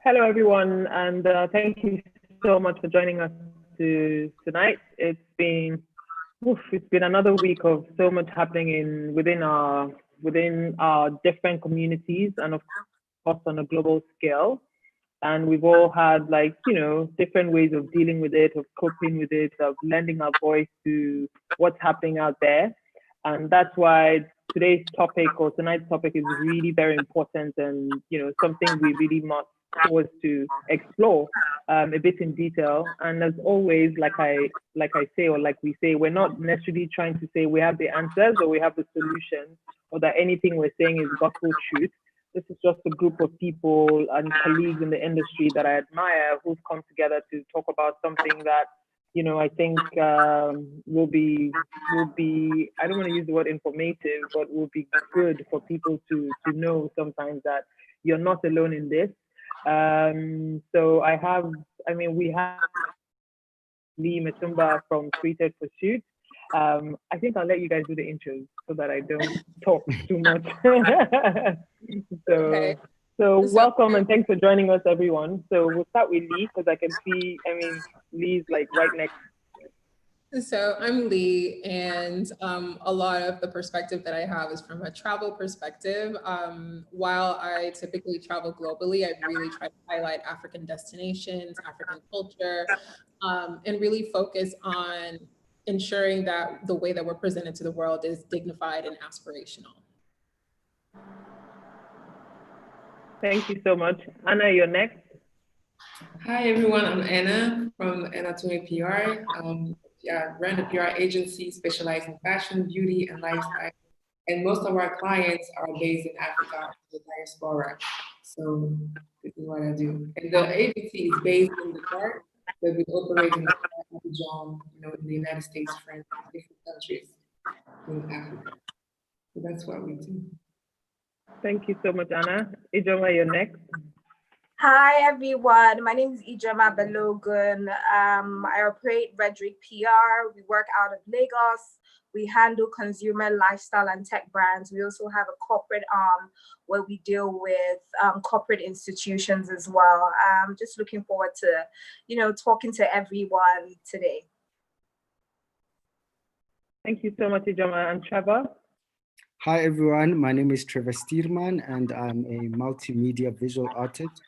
Hello, everyone, and thank you so much for joining us tonight. It's been another week of so much happening within our different communities, and of course on a global scale. And we've all had different ways of dealing with it, of coping with it, of lending our voice to what's happening out there. And that's why tonight's topic is really very important, and something we really must forward to explore a bit in detail. And as always, like I say, or like we say, we're not necessarily trying to say we have the answers or we have the solution, or that anything we're saying is gospel truth. This is just a group of people and colleagues in the industry that I admire who've come together to talk about something that, I think will be, I don't want to use the word informative, but will be good for people to know sometimes that you're not alone in this. We have Litumbe from Created Pursuit. I think I'll let you guys do the intros so that I don't talk too much. Okay. So welcome and thanks for joining us, everyone. So we'll start with Lee, because I can see, Lee's like right next. So I'm Lee, and a lot of the perspective that I have is from a travel perspective. While I typically travel globally, I really try to highlight African destinations, African culture, and really focus on ensuring that the way that we're presented to the world is dignified and aspirational. Thank you so much. Anna, you're next. Hi, everyone. I'm Anna from Toure PR. Run a PR agency specialized in fashion, beauty, and lifestyle. And most of our clients are based in Africa, the diaspora. So this is what I do. And the agency is based in Dakar, but we operate in Abidjan, in the United States, France, different countries in Africa. So that's what we do. Thank you so much, Anna. Ijeoma, you're next. Hi, everyone. My name is Ijeoma Balogun. I operate Redrick PR. We work out of Lagos. We handle consumer lifestyle and tech brands. We also have a corporate arm where we deal with corporate institutions as well. Just looking forward to, talking to everyone today. Thank you so much, Ijeoma. And Trevor? Hi, everyone. My name is Trevor Stuurman, and I'm a multimedia visual artist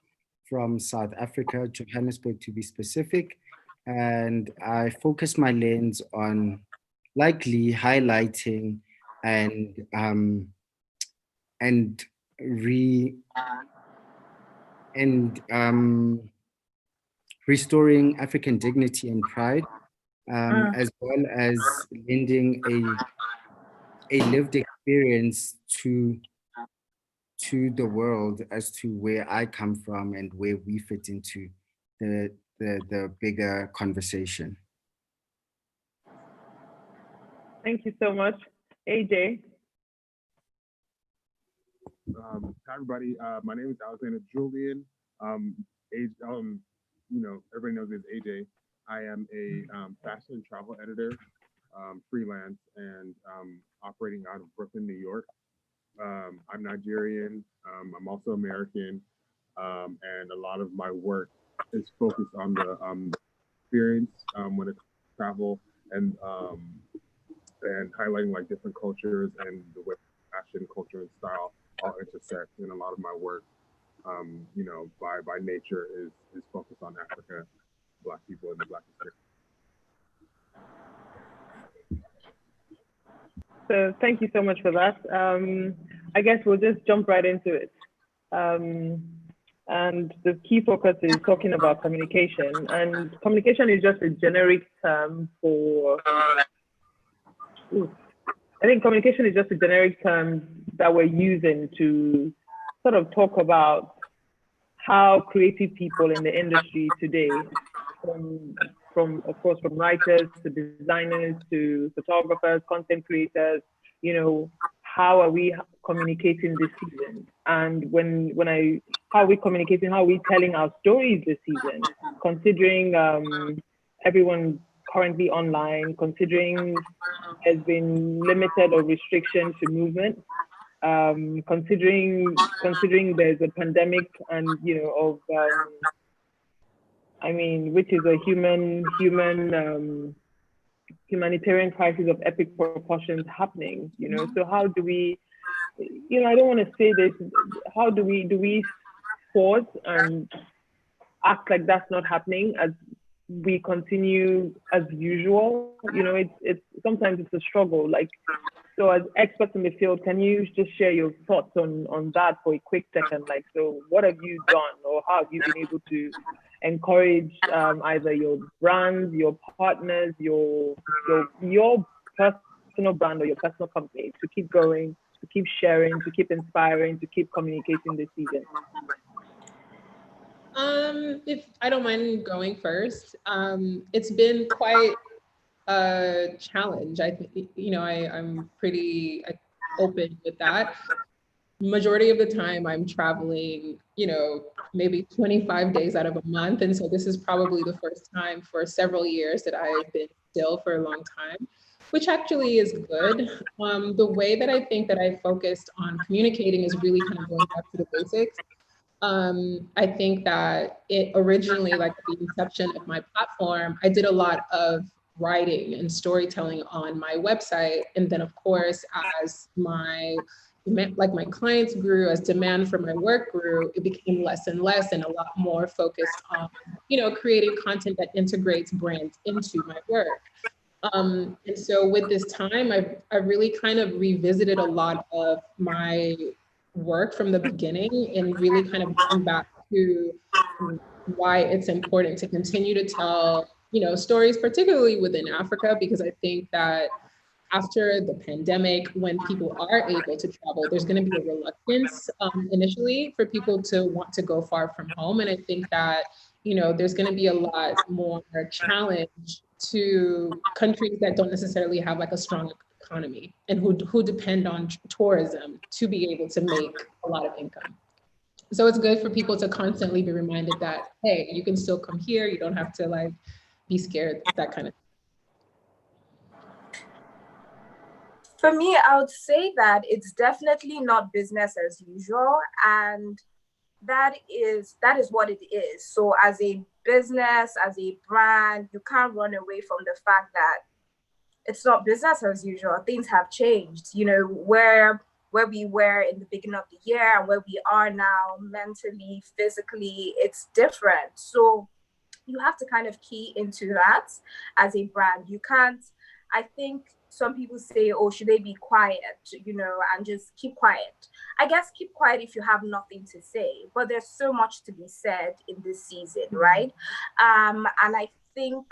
from South Africa, Johannesburg to be specific. And I focus my lens on likely highlighting and restoring African dignity and pride, as well as lending a lived experience to the world as to where I come from and where we fit into the bigger conversation. Thank you so much. AJ? Hi, everybody. My name is Alexander Julian. Everybody knows me as AJ. I am a fashion and travel editor, freelance, and operating out of Brooklyn, New York. I'm Nigerian. I'm also American, and a lot of my work is focused on the experience when it comes to travel and highlighting like different cultures and the way fashion, culture, and style all intersect. And a lot of my work, by nature, is focused on Africa, Black people, and the Black experience. So thank you so much for that. I guess we'll just jump right into it. And the key focus is talking about communication. And communication is just a generic term for, I think communication is just a generic term that we're using to sort of talk about how creative people in the industry today, from writers to designers to photographers, content creators, how are we communicating this season? And how are we communicating, how are we telling our stories this season? Considering everyone currently online, considering there's been limited or restriction to movement, considering there's a pandemic and which is a humanitarian crisis of epic proportions happening. So how do we? I don't want to say this. How do we pause and act like that's not happening as we continue as usual? It's sometimes it's a struggle. So as experts in the field, can you just share your thoughts on that for a quick second? So what have you done, or how have you been able to encourage either your brands, your partners, your personal brand or your personal company to keep going, to keep sharing, to keep inspiring, to keep communicating this season? If I don't mind going first, it's been quite a challenge. I think, I'm pretty open with that. Majority of the time I'm traveling, maybe 25 days out of a month. And so this is probably the first time for several years that I've been still for a long time, which actually is good. The way that I think that I focused on communicating is really kind of going back to the basics. I think that it originally, like the inception of my platform, I did a lot of writing and storytelling on my website. And then of course, as my clients grew, as demand for my work grew, it became less and less and a lot more focused on, creating content that integrates brands into my work. And so with this time, I really kind of revisited a lot of my work from the beginning and really kind of gone back to why it's important to continue to tell, stories, particularly within Africa, because I think that after the pandemic, when people are able to travel, there's going to be a reluctance initially for people to want to go far from home. And I think that, there's going to be a lot more challenge to countries that don't necessarily have like a strong economy and who depend on tourism to be able to make a lot of income. So it's good for people to constantly be reminded that, hey, you can still come here. You don't have to be scared, that kind of thing. For me, I would say that it's definitely not business as usual. And that is what it is. So as a business, as a brand, you can't run away from the fact that it's not business as usual. Things have changed, where we were in the beginning of the year and where we are now mentally, physically, it's different. So you have to kind of key into that as a brand. You can't, I think some people say, oh, should they be quiet, and just keep quiet. I guess keep quiet if you have nothing to say, but there's so much to be said in this season, right? And I think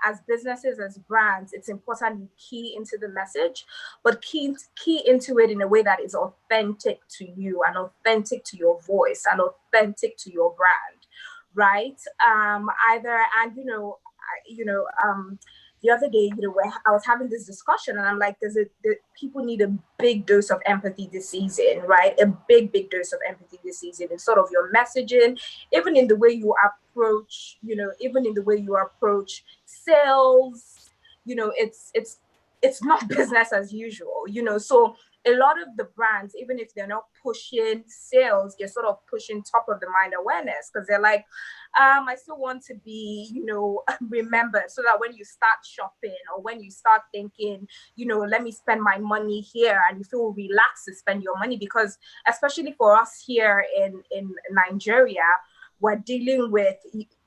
as businesses, as brands, it's important you key into the message, but key into it in a way that is authentic to you and authentic to your voice and authentic to your brand, right? The other day, where I was having this discussion, and I'm like, people need a big dose of empathy this season, right? A big dose of empathy this season in sort of your messaging, even in the way you approach, sales. It's not business as usual, So a lot of the brands, even if they're not pushing sales, they're sort of pushing top of the mind awareness, because they're like, I still want to be, remembered, so that when you start shopping or when you start thinking, let me spend my money here, and you feel relaxed to spend your money, because especially for us here in Nigeria, we're dealing with,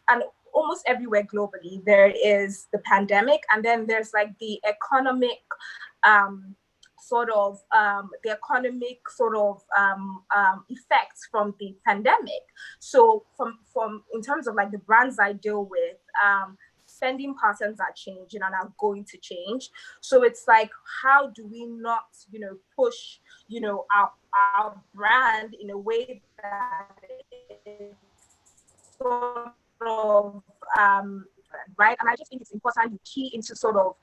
and almost everywhere globally, there is the pandemic, and then there's like the economic effects from the pandemic. So from in terms of like the brands I deal with, spending patterns are changing and are going to change. So it's like, how do we not, push, our brand in a way that is sort of right? And I just think it's important you key into sort of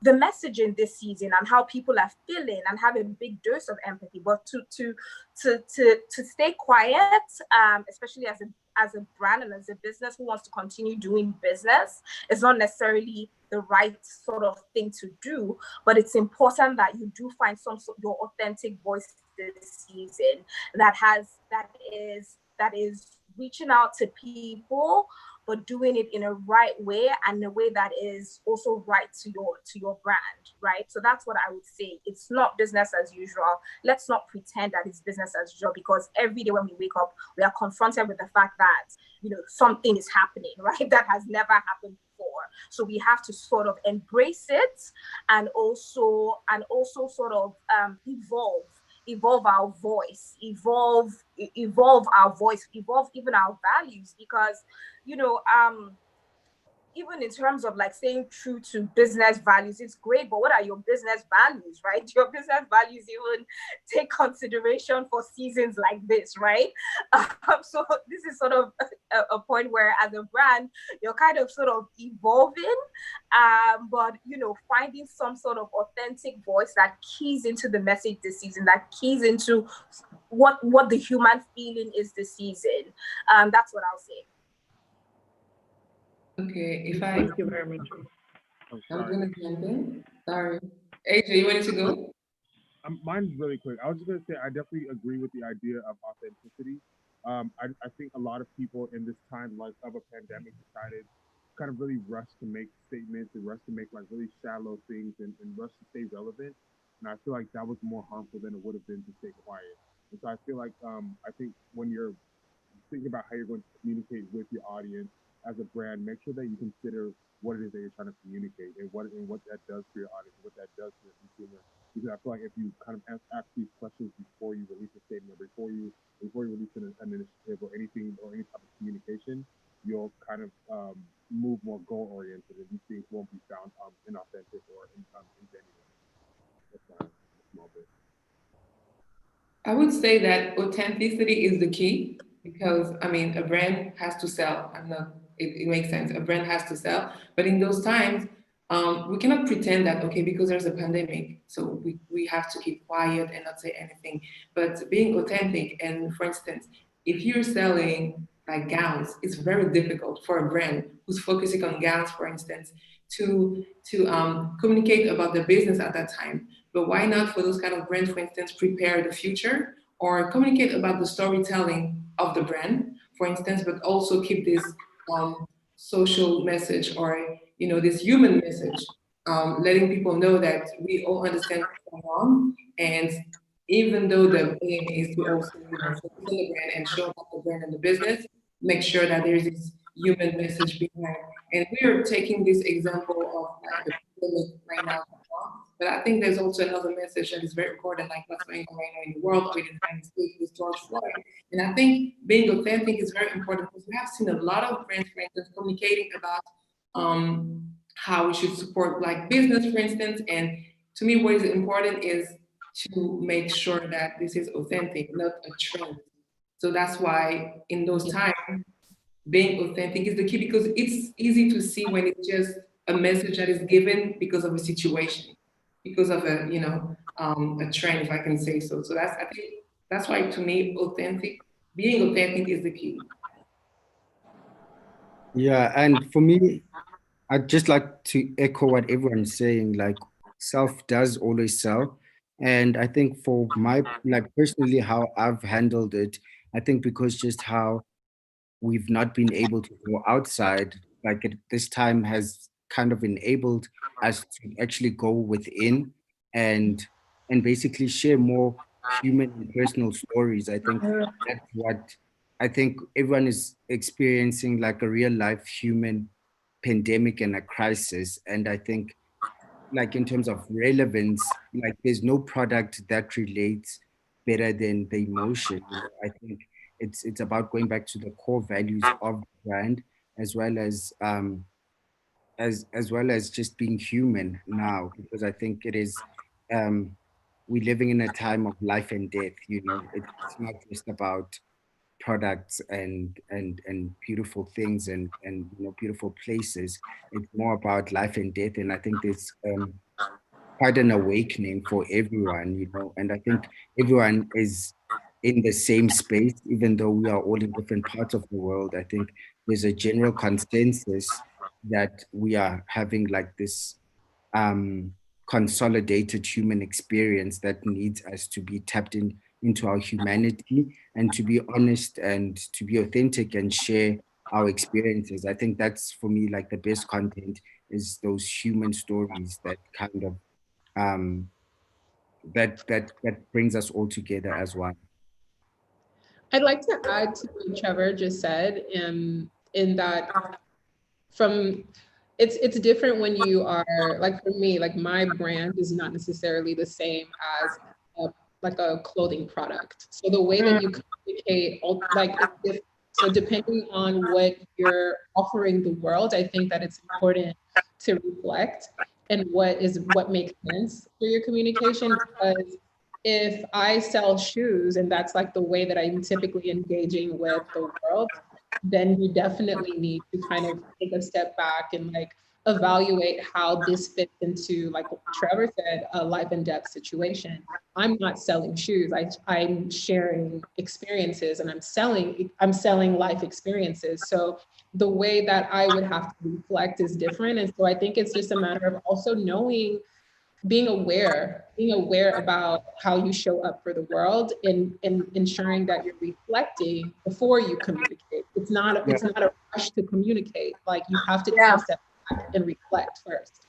the messaging this season and how people are feeling, and have a big dose of empathy, but to stay quiet, especially as a brand and as a business who wants to continue doing business, it's not necessarily the right sort of thing to do, but it's important that you do find your authentic voice this season that is reaching out to people, but doing it in a right way and a way that is also right to your brand, right? So that's what I would say. It's not business as usual. Let's not pretend that it's business as usual, because every day when we wake up, we are confronted with the fact that, you know, something is happening, right? That has never happened before. So we have to sort of embrace it and also sort of evolve our voice, evolve even our values, because, you know, even in terms of like staying true to business values, it's great, but what are your business values, right? Your business values even take consideration for seasons like this, right? So this is sort of a point where, as a brand, you're kind of sort of evolving, but, you know, finding some sort of authentic voice that keys into the message this season, that keys into what the human feeling is this season. That's what I'll say. Okay, Thank you very much. I'm I'm sorry. gonna jump in. Sorry. AJ, you wanted to go? Mine's really quick. I was just gonna say I definitely agree with the idea of authenticity. I think a lot of people in this time, like, of a pandemic, decided kind of really rush to make statements and rush to make like really shallow things and rush to stay relevant. And I feel like that was more harmful than it would have been to stay quiet. And so I feel like I think when you're thinking about how you're going to communicate with your audience as a brand, make sure that you consider what it is that you're trying to communicate and what that does for your audience, what that does for the consumer. Because I feel like if you kind of ask these questions before you release a statement, before you release an initiative or anything or any type of communication, you'll kind of move more goal oriented, and these things won't be found inauthentic or ingenuine. That's my small bit. I would say that authenticity is the key, because I mean, a brand has to sell. It makes sense. A brand has to sell, but in those times, we cannot pretend that, okay, because there's a pandemic, so we have to keep quiet and not say anything. But being authentic, and for instance, if you're selling like gowns, it's very difficult for a brand who's focusing on gowns, for instance, to communicate about their business at that time. But why not, for those kind of brands, for instance, prepare the future or communicate about the storytelling of the brand, for instance, but also keep this social message, or, you know, this human message, letting people know that we all understand what's going on. And even though the aim is to also, you know, focus on the brand and show about the brand and the business, make sure that there's this human message behind. And we're taking this example of like the pandemic right now, but I think there's also another message that is very important, like what's going on right now in the world or in the United States with George Floyd. And I think being authentic is very important, because we have seen a lot of brands, for instance, communicating about how we should support like business, for instance. And to me, what is important is to make sure that this is authentic, not a trend. So that's why in those times, being authentic is the key, because it's easy to see when it's just a message that is given because of a situation, because of a, you know, a trend, if I can say so. So I think that's why, to me, being authentic is the key. Yeah, and for me, I'd just like to echo what everyone's saying, like self does always sell. And I think for my, like personally, how I've handled it, I think because just how we've not been able to go outside, like this time has kind of enabled us to actually go within and basically share more human and personal stories. I think that's what I think everyone is experiencing, like a real life human pandemic and a crisis. And I think, like in terms of relevance, like there's no product that relates better than the emotion. You know, I think it's about going back to the core values of the brand, as well as as well as just being human now, because I think it is we're living in a time of life and death. You know, it's not just about products and beautiful things and you know, beautiful places. It's more about life and death. And I think there's quite an awakening for everyone, you know, and I think everyone is in the same space, even though we are all in different parts of the world. I think there's a general consensus that we are having like this consolidated human experience that needs us to be tapped in into our humanity and to be honest and to be authentic and share our experiences. I think that's, for me, like the best content is those human stories that kind of that brings us all together as one. I'd like to add to what Trevor just said, in that it's different when you are, like, for me, like, my brand is not necessarily the same as like a clothing product. So the way that you communicate, like, it's different. So depending on what you're offering the world, I think that it's important to reflect and what makes sense for your communication. Because if I sell shoes and that's like the way that I'm typically engaging with the world, then you definitely need to kind of take a step back and like evaluate how this fits into, like Trevor said, a life and death situation. I'm not selling shoes. I'm sharing experiences, and I'm selling life experiences. So the way that I would have to reflect is different. And so I think it's just a matter of also knowing, being aware about how you show up for the world, and ensuring that you're reflecting before you communicate. It's not a rush to communicate. Like, you have to take a step back and reflect first.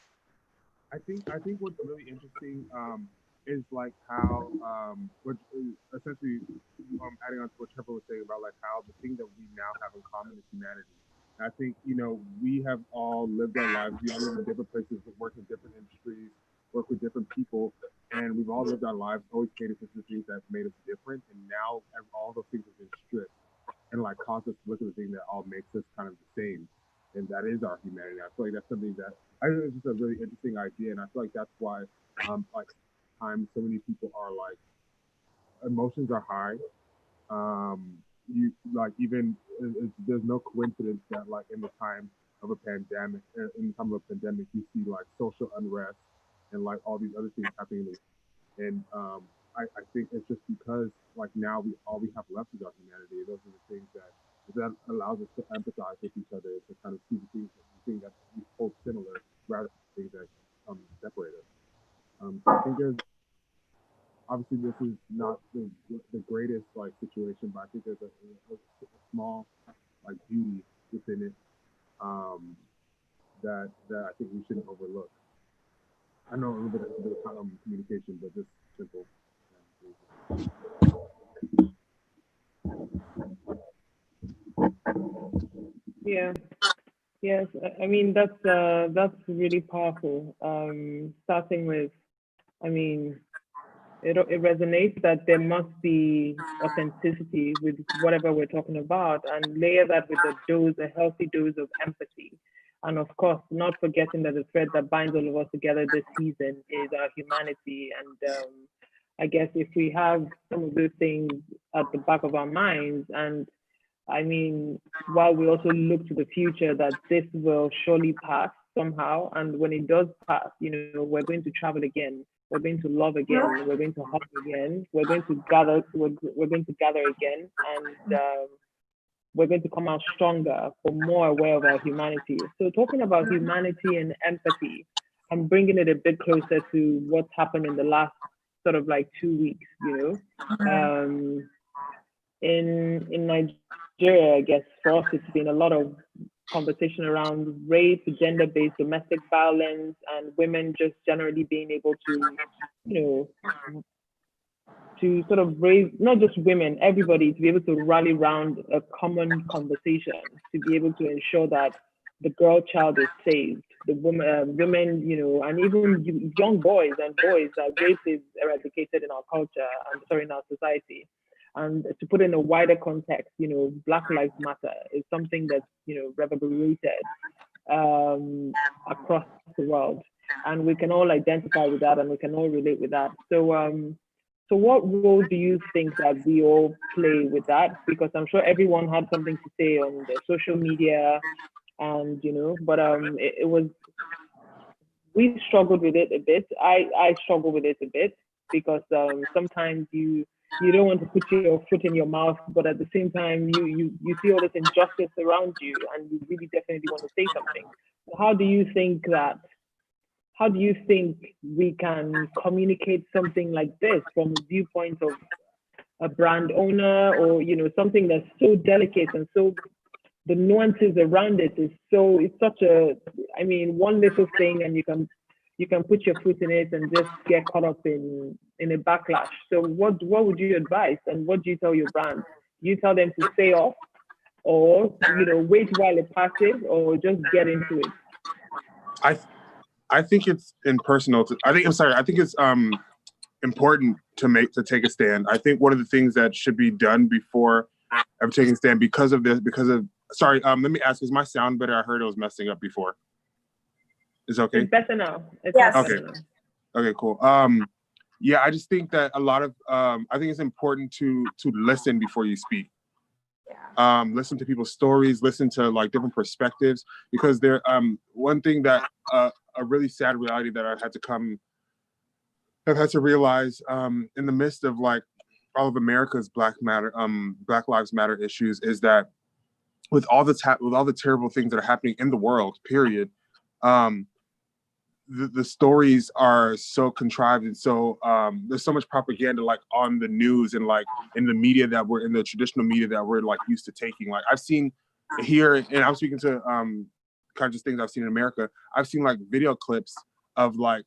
I think what's really interesting is like how which is essentially adding on to what Trevor was saying about like how the thing that we now have in common is humanity. And I think, you know, we have all lived our lives. We all live in different places, work in different industries, work with different people, and we've all lived our lives, always catered to the things that have made us different. And now all those things have been stripped and like caused us to look at the thing that all makes us kind of the same, and that is our humanity. I feel like that's something that I think is just a really interesting idea, and I feel like that's why like times so many people are like, emotions are high. You like, even there's no coincidence that like in the time of a pandemic, you see like social unrest and like all these other things happening. And I think it's just because like now all we have left is our humanity. Those are the things that allows us to empathize with each other, to kind of see the things that we hold similar rather than things that separate us. So I think there's, obviously this is not the greatest like situation, but I think there's a small like beauty within it that I think we shouldn't overlook. I know a little bit of communication, but just simple. Yeah. Yes. I mean, that's really powerful. Starting with, I mean, it resonates that there must be authenticity with whatever we're talking about, and layer that with a healthy dose of empathy. And of course, not forgetting that the thread that binds all of us together this season is our humanity. And I guess if we have some of those things at the back of our minds, and I mean, while we also look to the future, that this will surely pass somehow. And when it does pass, you know, we're going to travel again. We're going to love again. We're going to hug again. We're going to gather. We're going to gather again, and we're going to come out stronger, for more aware of our humanity. So, talking about humanity and empathy, I'm bringing it a bit closer to what's happened in the last sort of like 2 weeks. You know, in Nigeria, I guess for us, it's been a lot of conversation around rape, gender-based domestic violence, and women just generally being able to, you know, to sort of raise, not just women, everybody to be able to rally around a common conversation, to be able to ensure that the girl child is saved, the women, you know, and even young boys, that rape is eradicated in our culture, in our society. And to put in a wider context, you know, Black Lives Matter is something that's, you know, reverberated across the world. And we can all identify with that, and we can all relate with that. So what role do you think that we all play with that? Because I'm sure everyone had something to say on their social media, and, you know, but it was, we struggled with it a bit. I struggle with it a bit, because sometimes you don't want to put your foot in your mouth, but at the same time you see all this injustice around you, and you really definitely want to say something. So how do you think we can communicate something like this from a viewpoint of a brand owner, or something that's so delicate, and so the nuances around it is so, it's such a, I mean, one little thing and you can put your foot in it and just get caught up in a backlash. So what would you advise, and what do you tell your brands? Do you tell them to stay off, or wait while it passes, or just get into it? I think it's impersonal. I think it's important to take a stand. I think one of the things that should be done before ever taking a stand, sorry, let me ask, is my sound better? I heard it was messing up before. Is it okay? It's better now. Yes. Okay. Okay, cool. Yeah, I just think that a lot of, I think it's important to listen before you speak. Listen to people's stories, listen to like different perspectives, because one thing that, a really sad reality that I've had to realize in the midst of like all of America's Black Lives Matter issues is that with all the terrible things that are happening in the world, period, the stories are so contrived, and so there's so much propaganda like on the news and like in the media in the traditional media that we're like used to taking. Like I've seen here, and I'm speaking to kind of just things I've seen in America. I've seen like video clips of like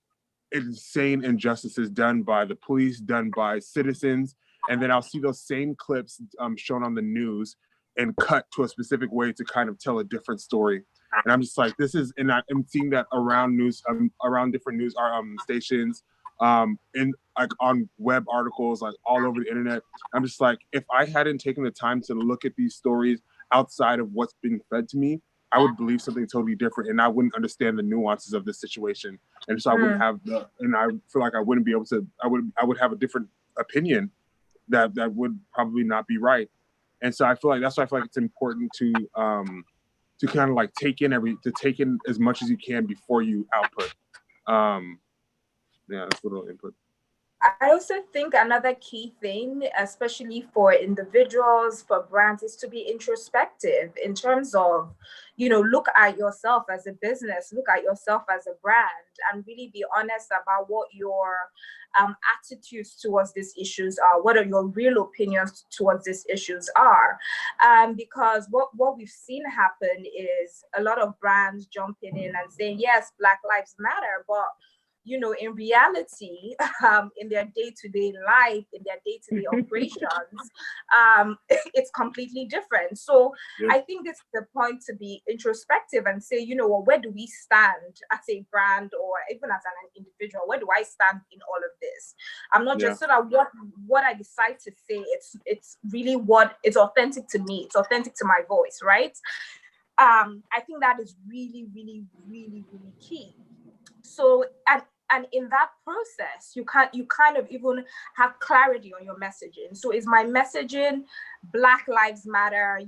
insane injustices done by the police, done by citizens, and then I'll see those same clips shown on the news and cut to a specific way to kind of tell a different story. And I'm just like, and I'm seeing that around different news stations, in like on web articles, like all over the internet. I'm just like, if I hadn't taken the time to look at these stories outside of what's being fed to me, I would believe something totally different, and I wouldn't understand the nuances of this situation. And so I wouldn't have and I feel like I wouldn't be able to, I would have a different opinion that would probably not be right. And so that's why I feel like it's important to kind of like take in as much as you can before you output. Yeah, that's a little input. I also think another key thing, especially for individuals, for brands, is to be introspective in terms of, look at yourself as a business, look at yourself as a brand, and really be honest about what your attitudes towards these issues are, what are your real opinions towards these issues are. Because what we've seen happen is a lot of brands jumping in and saying, yes, Black Lives Matter, but in reality, in their day-to-day life, in their day-to-day operations, it's completely different. So I think it's the point to be introspective and say, where do we stand as a brand, or even as an individual? Where do I stand in all of this? I'm not just so that what I decide to say, it's really what it's authentic to me. It's authentic to my voice, right? I think that is really, really, really, really key. So, and in that process, you kind of even have clarity on your messaging. So is my messaging Black Lives Matter,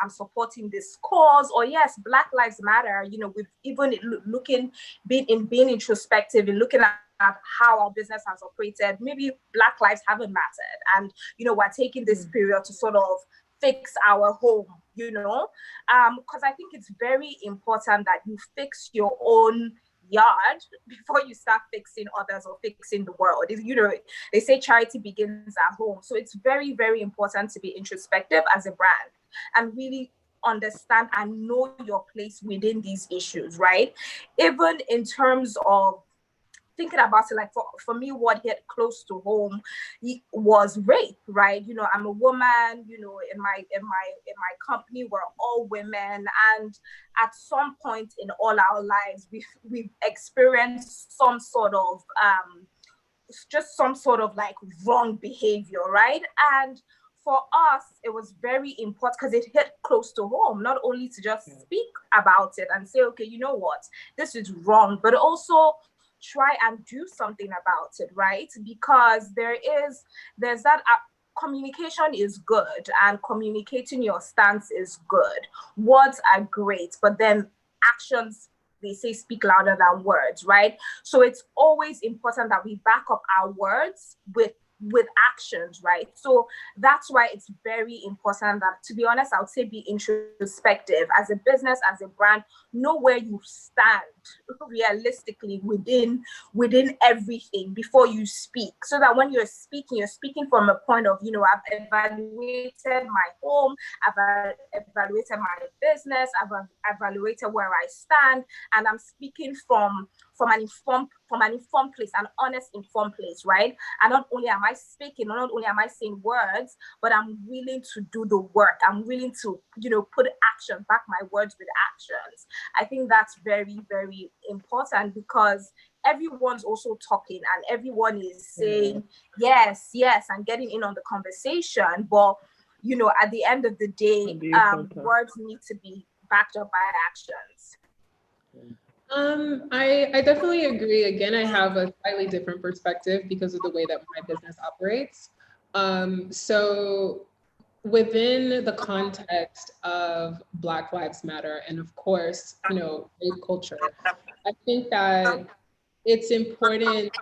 I'm supporting this cause, or yes, Black Lives Matter, with even being introspective and looking at how our business has operated, maybe Black lives haven't mattered. And, we're taking this period to sort of fix our home, because I think it's very important that you fix your own yard before you start fixing others or fixing the world. They say charity begins at home. So it's very, very important to be introspective as a brand and really understand and know your place within these issues, right? Even in terms of thinking about it, like for me, what hit close to home was rape, right? I'm a woman, in my company, we're all women. And at some point in all our lives, we've experienced some sort of, just some sort of like wrong behavior, right? And for us, it was very important because it hit close to home, not only to just speak about it and say, okay, you know what, this is wrong, but also try and do something about it, right? Because there's that communication is good, and communicating your stance is good. Words are great, but then actions, they say, speak louder than words, right? So it's always important that we back up our words with with actions, right? So that's why it's very important that, to be honest, I would say be introspective as a business, as a brand, know where you stand realistically within everything before you speak, so that when you're speaking from a point of, I've evaluated my home, I've evaluated my business, I've evaluated where I stand, and I'm speaking from an informed place, an honest, informed place, right? And not only am I speaking, not only am I saying words, but I'm willing to do the work. I'm willing to, put action, back my words with actions. I think that's very, very important, because everyone's also talking and everyone is saying yes, yes, and getting in on the conversation. But, at the end of the day, words need to be backed up by actions. I definitely agree. Again, I have a slightly different perspective because of the way that my business operates. So within the context of Black Lives Matter, and of course, rape culture, I think that it is important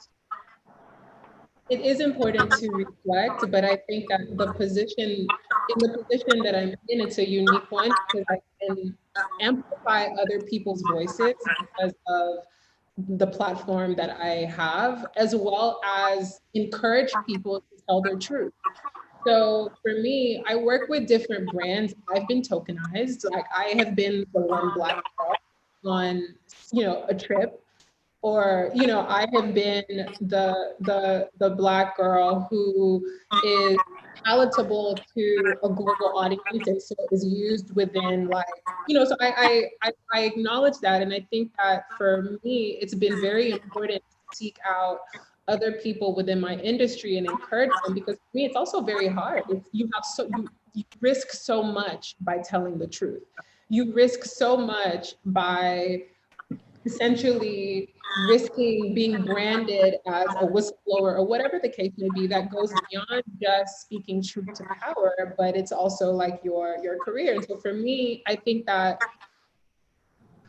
to reflect, but I think that in the position that I'm in, it's a unique one, because I can amplify other people's voices because of the platform that I have, as well as encourage people to tell their truth. So for me, I work with different brands. I've been tokenized. Like, I have been the one Black girl on, a trip, or, I have been the Black girl who is palatable to a global audience, and so is used within, like, so I acknowledge that. And I think that for me, it's been very important to seek out other people within my industry and encourage them, because for me, it's also very hard. You risk so much by telling the truth. You risk so much by essentially risking being branded as a whistleblower, or whatever the case may be, that goes beyond just speaking truth to power, but it's also like your career. And so for me, I think that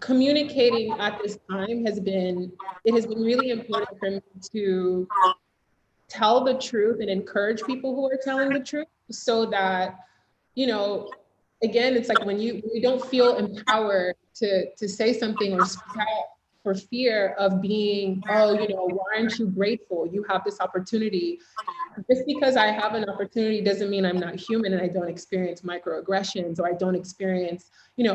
communicating at this time has been really important for me to tell the truth and encourage people who are telling the truth, so that, again, it's like when you don't feel empowered to say something or speak out for fear of being, why aren't you grateful? You have this opportunity. Just because I have an opportunity doesn't mean I'm not human and I don't experience microaggressions, or I don't experience,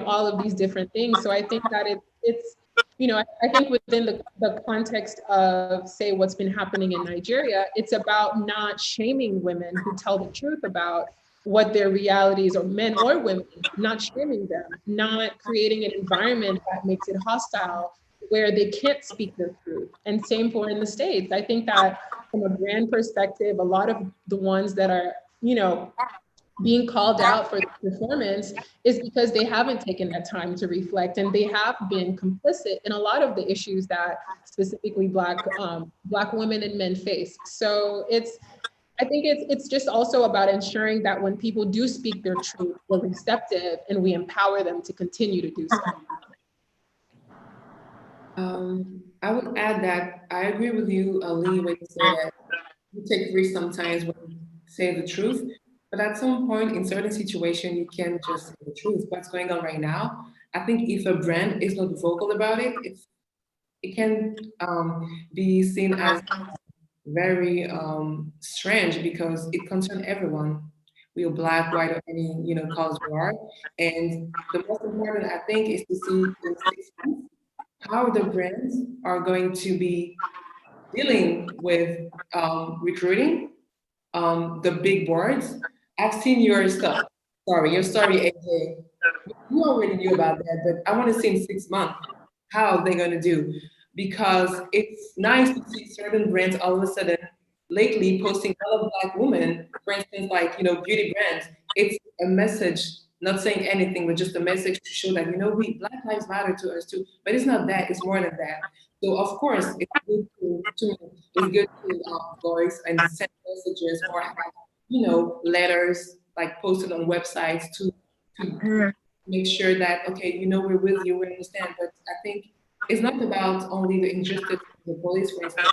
all of these different things. So I think that it's I think within the context of, say, what's been happening in Nigeria, it's about not shaming women who tell the truth about what their realities, or men or women, not shaming them, not creating an environment that makes it hostile, where they can't speak their truth. And same for in the States. I think that from a brand perspective, a lot of the ones that are, being called out for the performance is because they haven't taken that time to reflect, and they have been complicit in a lot of the issues that specifically Black women and men face. So I think it's just also about ensuring that when people do speak their truth, we're receptive and we empower them to continue to do so. I would add that I agree with you, Ali, when you say that you take risks sometimes when you say the truth, but at some point in certain situations, you can't just say the truth. What's going on right now, I think if a brand is not vocal about it, it can be seen as very strange, because it concerns everyone. We are Black, white, or any colors we are. And the most important, I think, is to see in 6 months how the brands are going to be dealing with recruiting, the big boards. I've seen your stuff. Sorry, your story, AJ. You already knew about that, but I want to see in 6 months how they're going to do. Because it's nice to see certain brands all of a sudden lately posting all of Black women, for instance, like, beauty brands. It's a message, not saying anything, but just a message to show that, we Black lives matter to us too. But it's not that, it's more than that. So of course, it's good to voice and send messages, or have, letters like posted on websites to make sure that, okay, we're with you, we understand. But I think it's not about only the injustice of the police, for instance.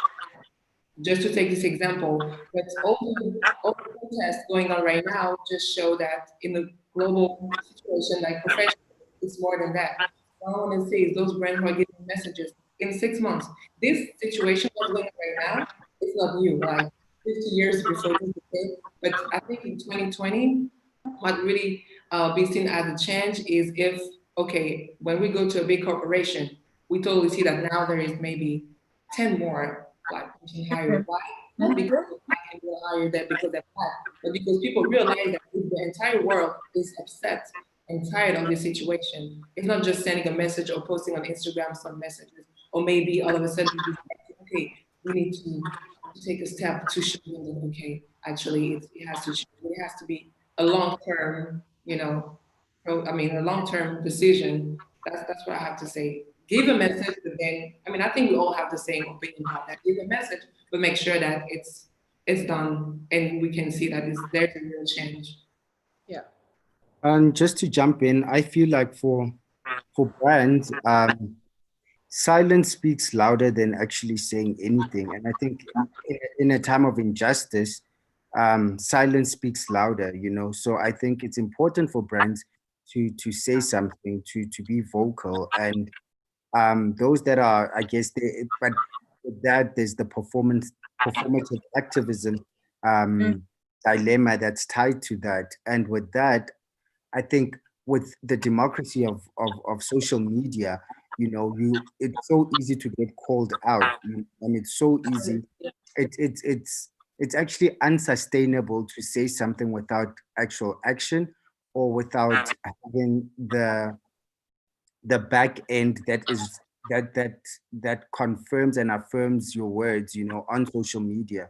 just to take this example, but all the protests going on right now just show that in the global situation, like professional, it's more than that. What I want to say is those brands who are giving messages in 6 months. This situation that's going on right now, it's not new. Like 50 years before this became, but I think in 2020, what really be seen as a change is if, okay, when we go to a big corporation, we totally see that now there is maybe 10 more black person hired. Why? Not because of black and we'll hire them because they're black, but because people realize that if the entire world is upset and tired of this situation, it's not just sending a message or posting on Instagram some messages, or maybe all of a sudden, okay, we need to take a step to show them that, okay, actually it has to change. It has to be a long-term, a long-term decision. That's what I have to say. Give a message, but then, I think we all have the same opinion about that. Give a message, but make sure that it's done and we can see that there's a real change. Yeah. And just to jump in, I feel like for brands, silence speaks louder than actually saying anything. And I think in a time of injustice, silence speaks louder, So I think it's important for brands to say something, to be vocal. And those that are, I guess, but with that, there's the performative activism dilemma that's tied to that. And with that, I think with the democracy of social media, it's so easy to get called out, and it's so easy. It's actually unsustainable to say something without actual action or without having the back end that confirms and affirms your words, on social media.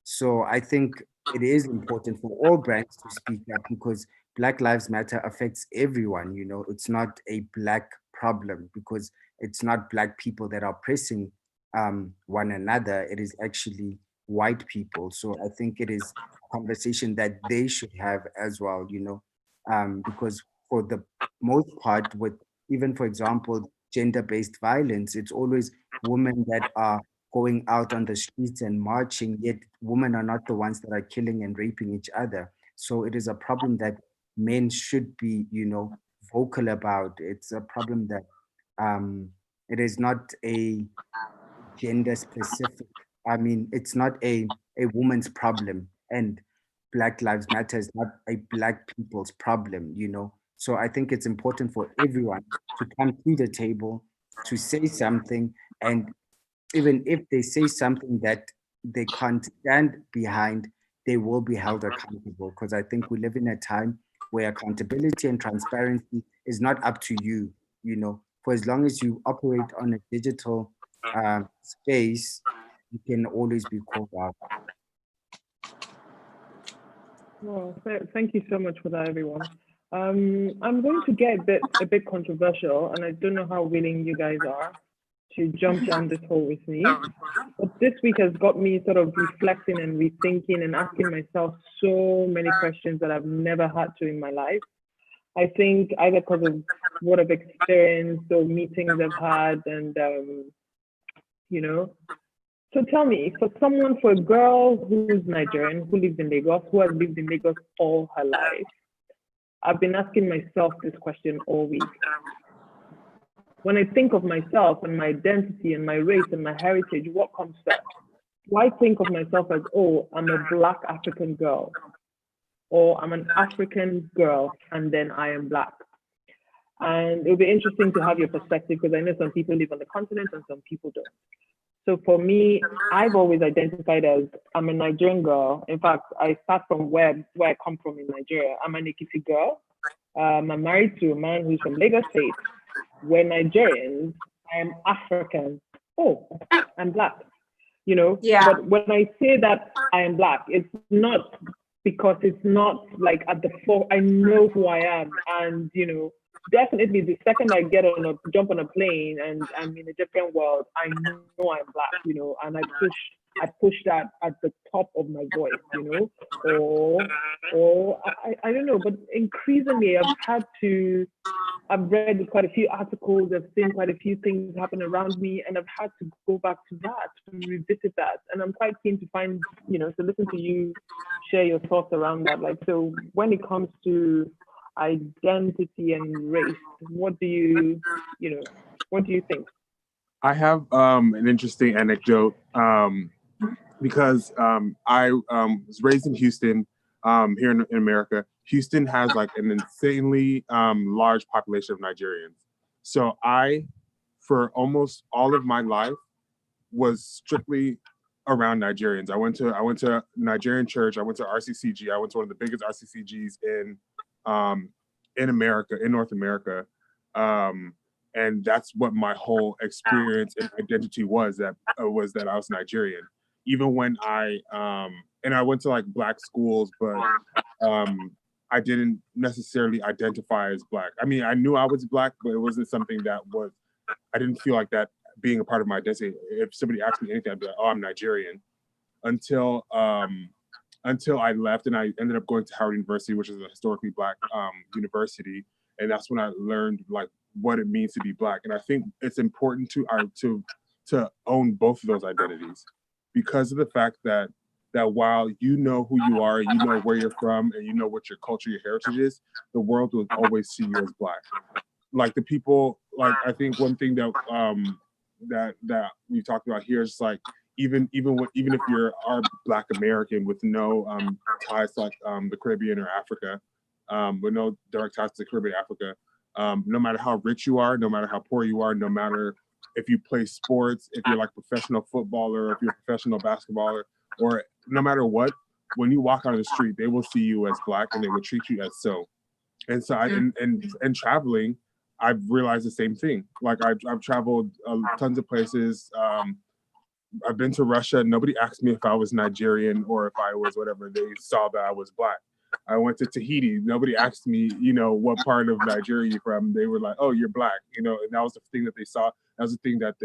So I think it is important for all brands to speak up because Black Lives Matter affects everyone. It's not a Black problem because it's not Black people that are oppressing one another. It is actually white people. So I think it is a conversation that they should have as well, because for the most part, with even, for example, gender-based violence, it's always women that are going out on the streets and marching, yet women are not the ones that are killing and raping each other. So it is a problem that men should be, vocal about. It's a problem that it is not a gender specific. It's not a woman's problem, and Black Lives Matter is not a Black people's problem, So I think it's important for everyone to come to the table to say something, and even if they say something that they can't stand behind, they will be held accountable. Because I think we live in a time where accountability and transparency is not up to you, For as long as you operate on a digital space, you can always be called out. Well, thank you so much for that, everyone. I'm going to get a bit controversial, and I don't know how willing you guys are to jump down this hole with me. But this week has got me sort of reflecting and rethinking and asking myself so many questions that I've never had to in my life. I think either because of what I've experienced or meetings I've had, and So tell me, for a girl who's Nigerian, who lives in Lagos, who has lived in Lagos all her life, I've been asking myself this question all week. When I think of myself and my identity and my race and my heritage, what comes first? Do I think of myself as, oh, I'm a Black African girl, or I'm an African girl and then I am Black? And it'll be interesting to have your perspective because I know some people live on the continent and some people don't. So for me, I've always identified as I'm a Nigerian girl. In fact, I start from where I come from in Nigeria. I'm an Ekiti girl. I'm married to a man who's from Lagos State. We're Nigerians. I am African. Oh, I'm Black. Yeah. But when I say that I am Black, it's not because it's not like at the fore. I know who I am, and definitely the second I jump on a plane and I'm in a different world, I know I'm Black, and I push that at the top of my voice, or I don't know, but increasingly I've had to I've read quite a few articles, I've seen quite a few things happen around me, and I've had to go back to that, to revisit that. And I'm quite keen to find, to listen to you share your thoughts around that. Like, so when it comes to identity and race, what do you think? I have an interesting anecdote because I was raised in Houston, here in America. Houston has like an insanely large population of Nigerians. So I, for almost all of my life, was strictly around Nigerians. I went to Nigerian church. I went to RCCG. I went to one of the biggest RCCGs in America, in North America. And that's what my whole experience and identity was, that I was Nigerian. Even when I went to like Black schools, but I didn't necessarily identify as Black. I mean, I knew I was Black, but it wasn't something I didn't feel like that being a part of my identity. If somebody asked me anything, I'd be like, oh, I'm Nigerian. Until I left and I ended up going to Howard University, which is a historically Black university. And that's when I learned like what it means to be Black. And I think it's important to own both of those identities, because of the fact that while you know who you are, you know where you're from, and you know what your culture, your heritage is, the world will always see you as Black. Like the people, like I think one thing that we talked about here is like even if you're Black American with no ties to like the Caribbean or Africa, with no direct ties to the Caribbean, Africa, no matter how rich you are, no matter how poor you are, no matter if you play sports, if you're like a professional footballer, if you're a professional basketballer, or no matter what, when you walk on the street, they will see you as Black and they will treat you as so. And so and traveling, I've realized the same thing. Like I've traveled tons of places. I've been to Russia. Nobody asked me if I was Nigerian or if I was whatever. They saw that I was Black. I went to Tahiti. Nobody asked me, what part of Nigeria you're from. They were like, oh, you're Black, and that was the thing that they saw. That was the thing that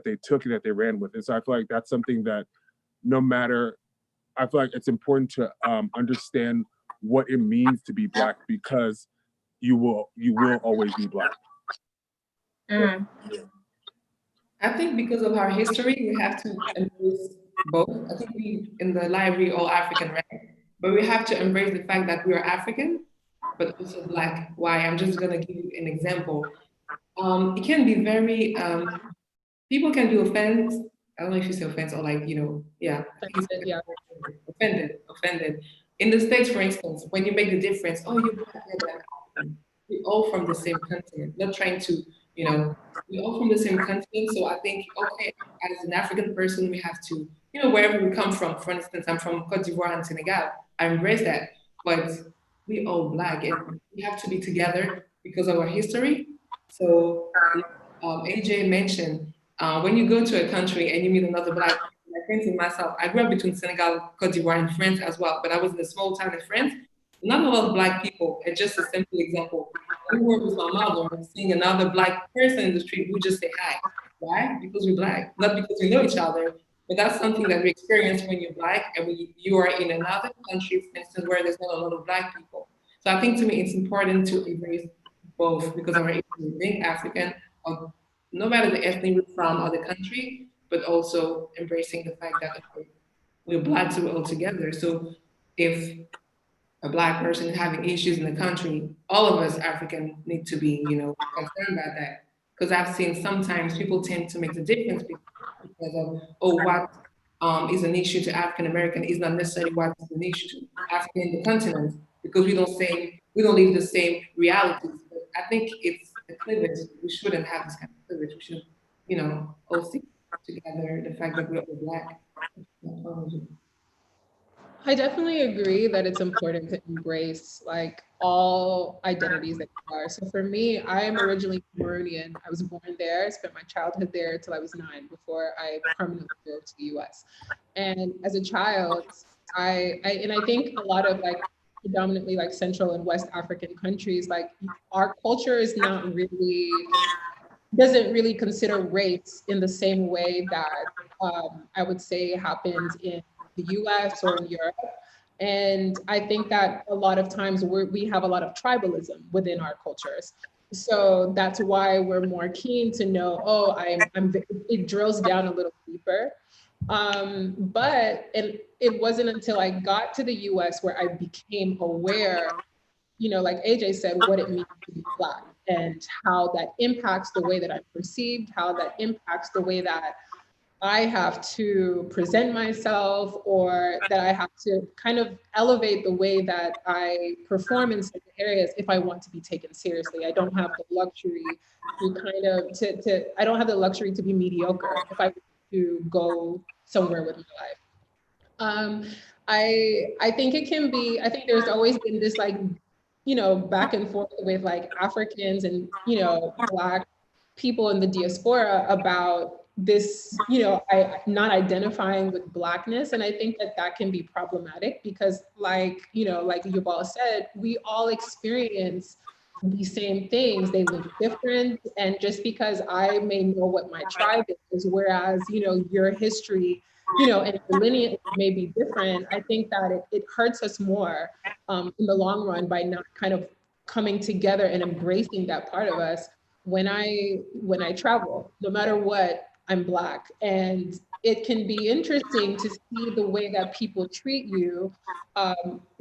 they took and that they ran with. And so I feel like that's something that I feel like it's important to understand what it means to be Black, because you will always be Black. Mm. I think because of our history, we have to embrace both. I think we in the library all African, right? But we have to embrace the fact that we are African, but also Black. Why? I'm just gonna give you an example. It can be very people can be offended. I don't know if you say offense or like, yeah. Yeah. Offended. In the States, for instance, when you make the difference, oh, you're Black, we're all from the same continent, not trying to, we're all from the same continent. So I think, okay, as an African person, we have to, wherever we come from, for instance, I'm from Cote d'Ivoire and Senegal, I embrace that, but we all Black and we have to be together because of our history. So AJ mentioned, when you go to a country and you meet another Black, I think in myself, I grew up between Senegal, Cote d'Ivoire, and France as well, but I was in a small town in France. None of us Black people, and just a simple example, we work with my mother, seeing another Black person in the street, we just say hi. Why? Because we're Black, not because we know each other, but that's something that we experience when you're Black and when you are in another country, for instance, where there's not a lot of Black people. So I think to me, it's important to embrace both, because our being African, or no matter the ethnic we're from or the country, but also embracing the fact that we're Black, so we're all together. So if a Black person having issues in the country, all of us African need to be, concerned about that. Because I've seen sometimes people tend to make the difference because of, what is an issue to African American is not necessarily what is an issue to African in the continent, because we don't live the same realities. But I think it's a cleavage. We shouldn't have this kind of cleavage. We should, all stick together. The fact that we're all Black. I definitely agree that it's important to embrace like all identities that you are. So for me, I am originally Cameroonian. I was born there, spent my childhood there till I was 9 before I permanently moved to the US. And as a child, I think a lot of like predominantly like Central and West African countries, like our culture is not really, doesn't really consider race in the same way that I would say happens in the US or in Europe. And I think that a lot of times we have a lot of tribalism within our cultures. So that's why we're more keen to know, oh, it drills down a little deeper. But it wasn't until I got to the US where I became aware, like AJ said, what it means to be Black and how that impacts the way that I'm perceived, how that impacts the way that I have to present myself, or that I have to kind of elevate the way that I perform in certain areas if I want to be taken seriously. I don't have the luxury I don't have the luxury to be mediocre if I want to go somewhere with my life. I think I think there's always been this back and forth with like Africans and, Black people in the diaspora about this, not identifying with Blackness. And I think that can be problematic because like Yuval said, we all experience the same things. They look different. And just because I may know what my tribe is, whereas, your history, and your lineage may be different, I think that it hurts us more in the long run by not kind of coming together and embracing that part of us. When I travel, no matter what, I'm Black. And it can be interesting to see the way that people treat you,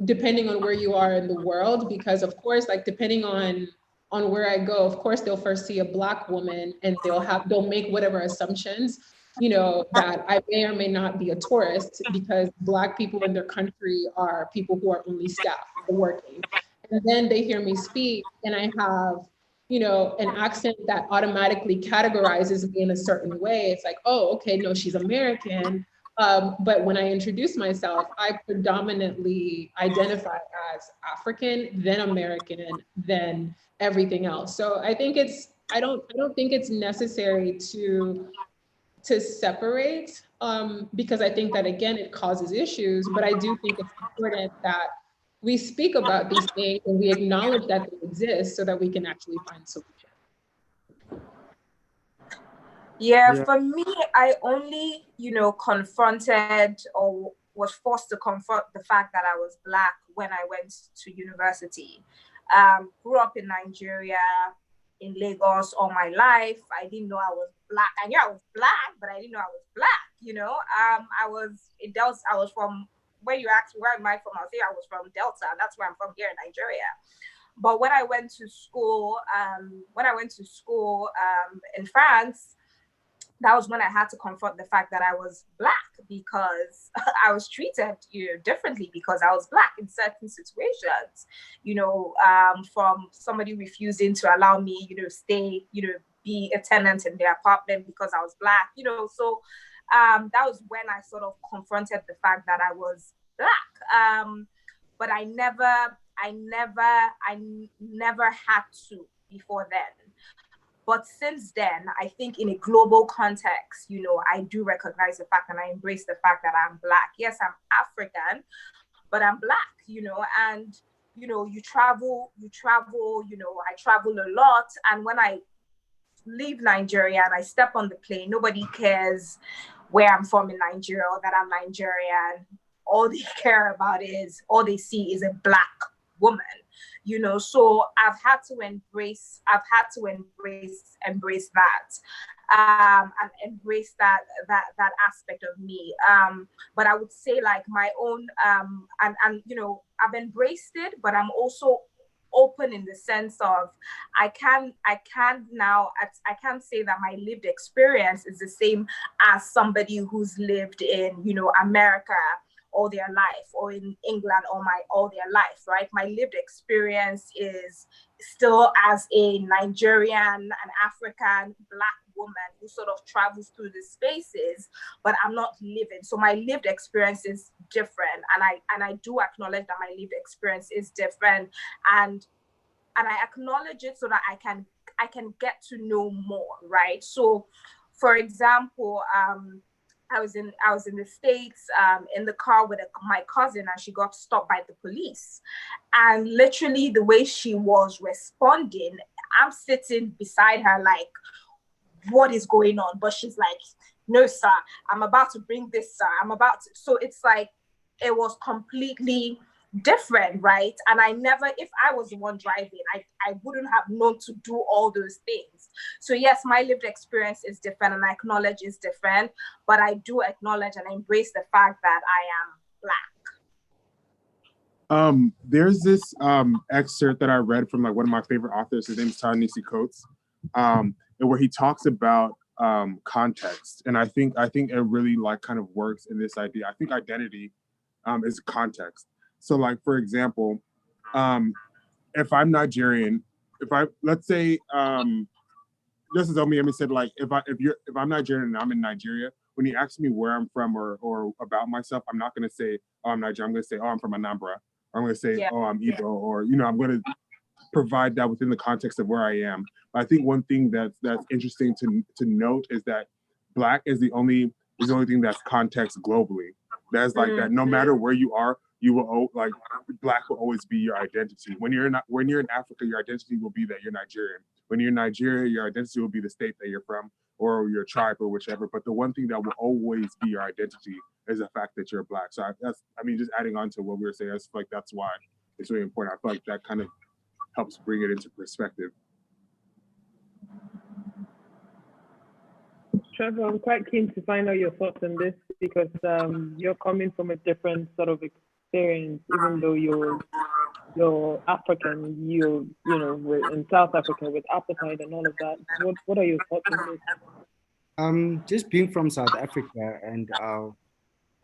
depending on where you are in the world, because of course, like depending on where I go, of course, they'll first see a Black woman and they'll make whatever assumptions, that I may or may not be a tourist, because Black people in their country are people who are only staff or working. And then they hear me speak and I have, an accent that automatically categorizes me in a certain way. It's like, oh, okay, no, she's American. But when I introduce myself, I predominantly identify as African, then American, then everything else. So I think I don't think it's necessary to separate, because I think that, again, it causes issues, but I do think it's important that we speak about these things and we acknowledge that they exist so that we can actually find solutions. Yeah, for me, I only, confronted or was forced to confront the fact that I was Black when I went to university. Grew up in Nigeria, in Lagos all my life. I didn't know I was Black. I knew I was Black, but I didn't know I was Black, I was from, when you ask me where am I from, I'll say I was from Delta, and that's where I'm from here in Nigeria. But when I went to school, in France, that was when I had to confront the fact that I was Black, because I was treated, differently because I was Black in certain situations, from somebody refusing to allow me, stay, be a tenant in their apartment because I was Black, so that was when I sort of confronted the fact that I was Black. But I never had to before then. But since then, I think in a global context, I do recognize the fact and I embrace the fact that I'm Black. Yes, I'm African, but I'm Black, and, you travel, I travel a lot. And when I leave Nigeria and I step on the plane, nobody cares where I'm from in Nigeria or that I'm Nigerian. All they care about all they see is a Black woman. So I've had to embrace that, and embrace that aspect of me. But I would say like my own, and I've embraced it, but I'm also open in the sense of I can't say that my lived experience is the same as somebody who's lived in, America all their life, or in England all their life, right? My lived experience is still as a Nigerian, an African Black woman who sort of travels through the spaces, but I'm not living. So my lived experience is different. And I do acknowledge that my lived experience is different. And I acknowledge it so that I can get to know more, right? So for example, I was in the States, in the car with my cousin, and she got stopped by the police. And literally the way she was responding, I'm sitting beside her like, what is going on? But she's like, no, sir, I'm about to bring this, sir. So it's like, it was completely different, right? And I never, if I was the one driving, I wouldn't have known to do all those things. So yes, my lived experience is different and I acknowledge it's different, but I do acknowledge and embrace the fact that I am Black. There's this excerpt that I read from like one of my favorite authors. His name is Ta-Nehisi Coates, and where he talks about context, and I think it really like kind of works in this idea. I think identity is context. So like for example, if I'm Nigerian, let's say just as Omoyemi said, like if I'm Nigerian and I'm in Nigeria, when you ask me where I'm from or about myself, I'm not going to say, oh, I'm Nigerian. I'm going to say, oh, I'm from Anambra. Or I'm going to say, oh, I'm Igbo, or I'm going to provide that within the context of where I am. But I think one thing that's interesting to note is that Black is the only thing that's context globally. That's like that. No matter where you are, you will like Black will always be your identity. When you're in Africa, your identity will be that you're Nigerian. When you're in Nigeria, your identity will be the state that you're from or your tribe or whichever. But the one thing that will always be your identity is the fact that you're Black. So just adding on to what we were saying, I feel like that's why it's really important. I feel like that kind of helps bring it into perspective. Trevor, I'm quite keen to find out your thoughts on this because you're coming from a different sort of experience, even though you're African, you know, we're in South Africa with apartheid and all of that. What are your thoughts on this? Just being from South Africa and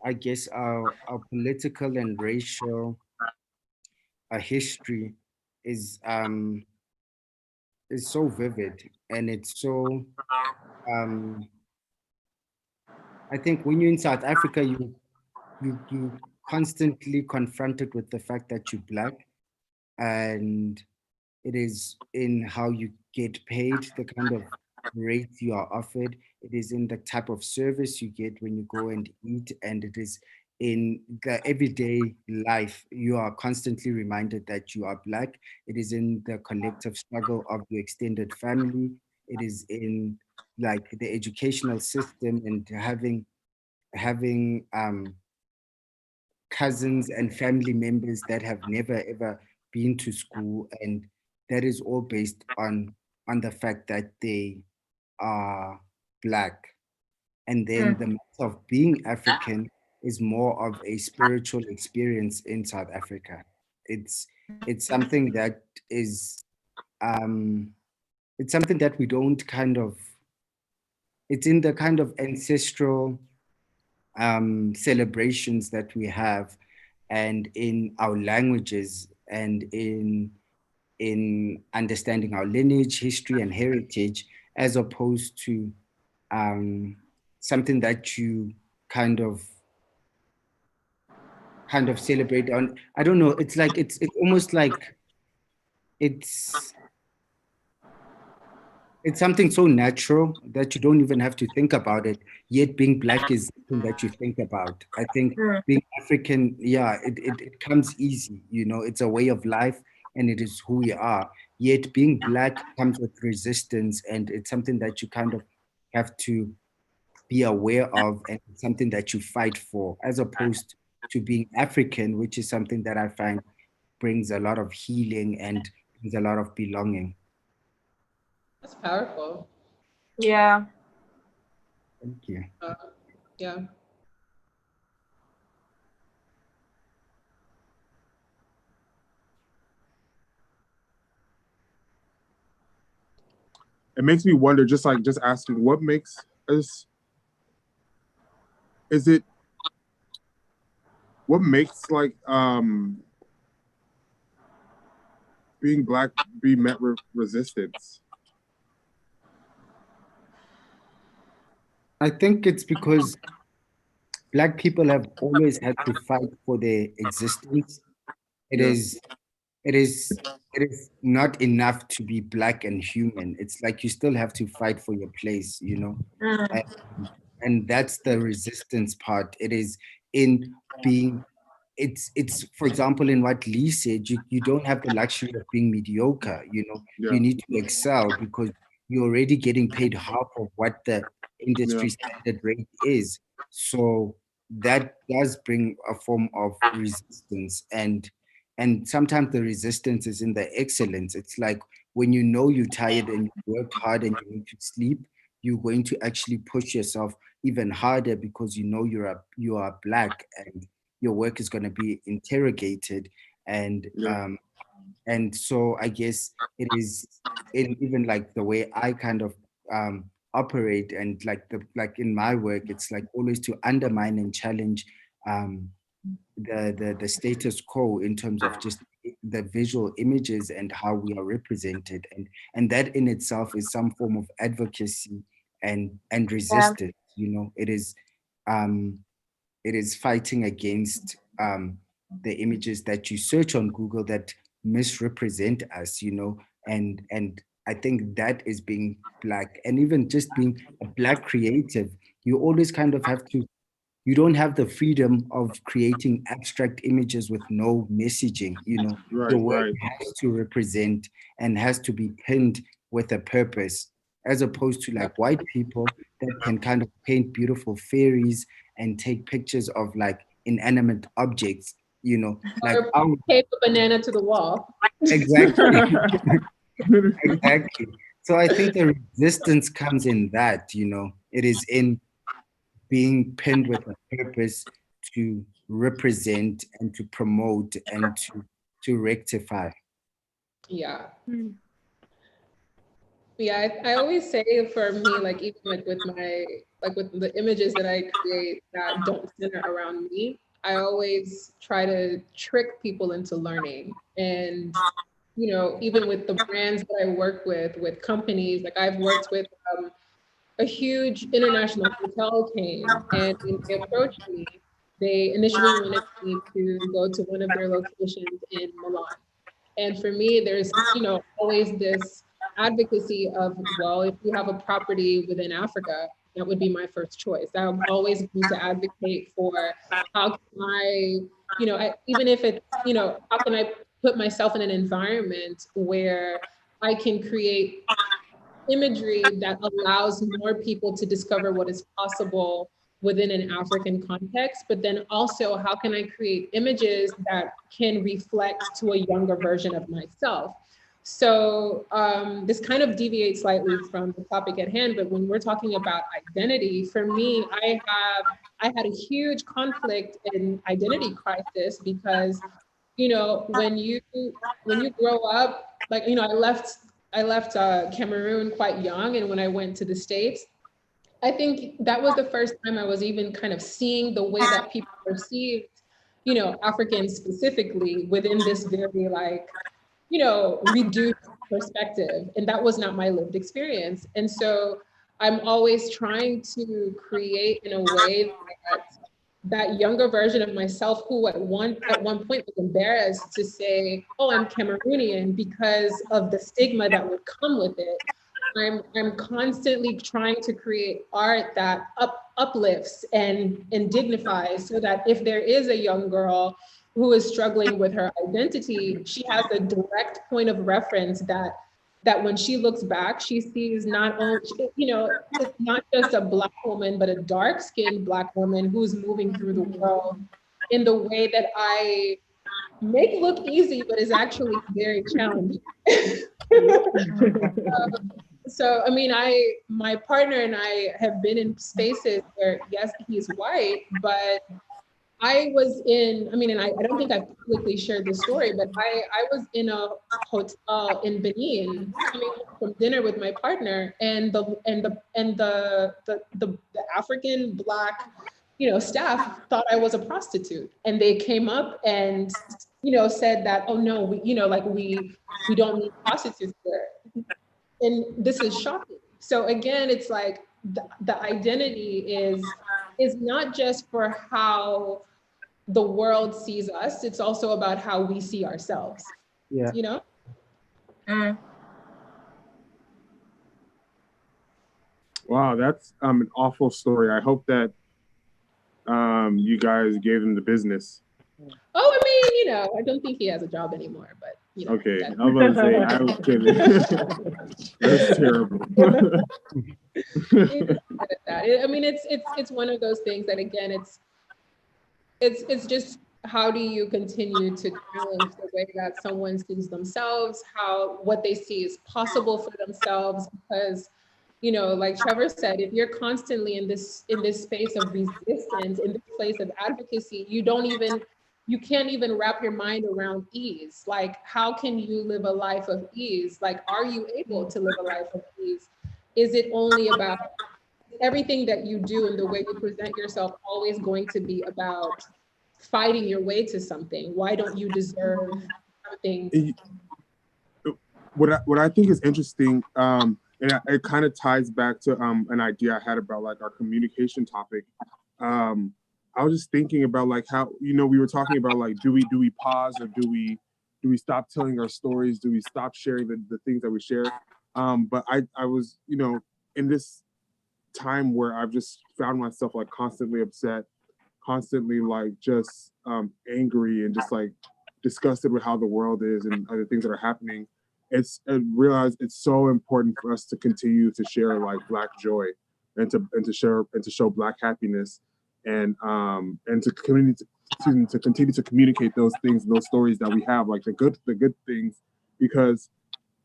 I guess our political and racial history is so vivid, and it's so I think when you're in South Africa, you constantly confronted with the fact that you're Black, and it is in how you get paid, the kind of rate you are offered. It is in the type of service you get when you go and eat, and it is in the everyday life. You are constantly reminded that you are Black. It is in the collective struggle of your extended family. It is in like the educational system and having cousins and family members that have never ever been to school, and that is all based on the fact that they are Black. And then the matter of being African is more of a spiritual experience in South Africa. It's something that is it's something that we don't kind of, it's in the kind of ancestral celebrations that we have, and in our languages, and in understanding our lineage, history, and heritage, as opposed to something that you kind of celebrate on. I don't know. It's like it's almost like it's something so natural that you don't even have to think about it. Yet being Black is something that you think about. I think being African, yeah, it comes easy. You know, it's a way of life and it is who we are. Yet being Black comes with resistance, and it's something that you kind of have to be aware of, and it's something that you fight for, as opposed to being African, which is something that I find brings a lot of healing and brings a lot of belonging. That's powerful. Yeah. Thank you. Yeah. It makes me wonder, just asking, what makes us, what makes like being Black be met with resistance? I think it's because Black people have always had to fight for their existence. It is not enough to be Black and human. It's like you still have to fight for your place, you know? And that's the resistance part. It is in being, it's for example, in what Lee said, you don't have the luxury of being mediocre, you know? You need to excel because you're already getting paid half of what the industry standard rate is. So that does bring a form of resistance, and sometimes the resistance is in the excellence. It's like when you know you're tired and you worked hard and you need to sleep, you're going to actually push yourself even harder because you know you are Black and your work is going to be interrogated. And and so I guess it is even like the way I kind of operate, and like in my work, it's like always to undermine and challenge um, the status quo in terms of just the visual images and how we are represented, and that in itself is some form of advocacy and resistance. You know, um, it is fighting against the images that you search on Google that misrepresent us, you know, and I think that is being Black, and even just being a Black creative, you always kind of have to, you don't have the freedom of creating abstract images with no messaging, you know. Your work has to represent and has to be pinned with a purpose, as opposed to like white people that can kind of paint beautiful fairies and take pictures of like inanimate objects, you know, like tape a banana to the wall. Exactly. Exactly. So I think the resistance comes in that, you know, it is in being pinned with a purpose to represent and to promote and to rectify. Yeah. Yeah, I always say for me, like even like with my, like with the images that I create that don't center around me, I always try to trick people into learning. And, you know, even with the brands that I work with companies, like I've worked with a huge international hotel chain, and when they approached me, they initially wanted me to go to one of their locations in Milan. And for me, there's, you know, always this advocacy of, well, if you have a property within Africa, that would be my first choice. I'm always going to advocate for how can I, you know, even if it's, you know, how can I put myself in an environment where I can create imagery that allows more people to discover what is possible within an African context, but then also how can I create images that can reflect to a younger version of myself? So this kind of deviates slightly from the topic at hand, but when we're talking about identity, for me, I had a huge conflict in identity crisis because, you know, when you grow up, like, you know, I left Cameroon quite young, and when I went to the States, I think that was the first time I was even kind of seeing the way that people perceived, you know, Africans specifically within this very like, you know, reduced perspective. And that was not my lived experience. And so I'm always trying to create in a way that younger version of myself who at one point was embarrassed to say, oh, I'm Cameroonian because of the stigma that would come with it. I'm constantly trying to create art that uplifts and dignifies, so that if there is a young girl who is struggling with her identity, she has a direct point of reference that when she looks back, she sees not only, you know, it's not just a Black woman, but a dark-skinned Black woman who's moving through the world in the way that I make look easy, but is actually very challenging. So, I mean, my partner and I have been in spaces where, yes, he's white, but I was in, I mean, and I don't think I've publicly shared this story, but I was in a hotel in Benin coming home from dinner with my partner, and the African Black, you know, staff thought I was a prostitute, and they came up and, you know, said that, oh no, we, you know, like we don't need prostitutes there. And this is shocking. So again, it's like the identity is not just for how the world sees us, it's also about how we see ourselves. Yeah. You know? Wow, that's an awful story. I hope that you guys gave him the business. Oh, I mean, you know, I don't think he has a job anymore, but you know. Okay, I was about to say, I was kidding. That's terrible. I mean, it's one of those things that, again, it's just, how do you continue to challenge the way that someone sees themselves, what they see is possible for themselves? Because, like Trevor said, if you're constantly in this space of resistance, in this place of advocacy, you can't even wrap your mind around ease. Like, how can you live a life of ease? Like, are you able to live a life of ease? Is it only about everything that you do and the way you present yourself always going to be about fighting your way to something? Why don't you deserve something? What I think is interesting, and it kind of ties back to an idea I had about like our communication topic. I was just thinking about like how, we were talking about like, do we pause, or do we stop telling our stories? Do we stop sharing the things that we share? But I was, in this time where I've just found myself like constantly upset, constantly like just angry, and just like disgusted with how the world is and other things that are happening. I realized it's so important for us to continue to share like Black joy, and to show Black happiness, and to continue to communicate those things, those stories that we have, like the good things, because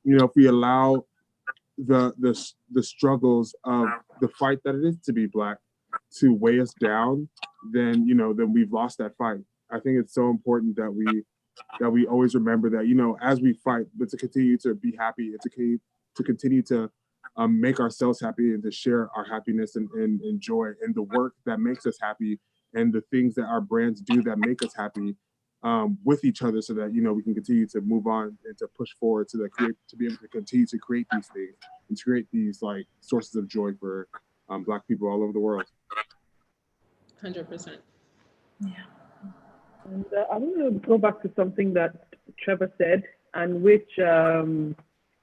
if we allow the struggles of the fight that it is to be Black to weigh us down, then we've lost that fight. I think it's so important that we always remember that, as we fight, but to continue to be happy, and to continue to make ourselves happy, and to share our happiness and joy, and the work that makes us happy, and the things that our brands do that make us happy, with each other, so that we can continue to move on and to push forward to be able to continue to create these things, and to create these like sources of joy for Black people all over the world. 100%. Yeah. And I want to go back to something that Trevor said, and which AJ,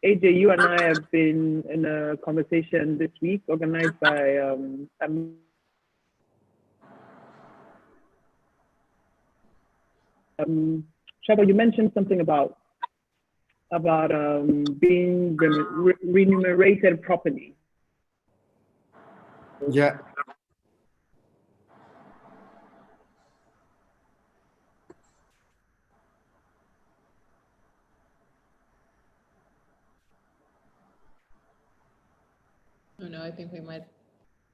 you and I have been in a conversation this week organized by Trevor, you mentioned something about being remunerated properly. Yeah. Oh no, I think we might.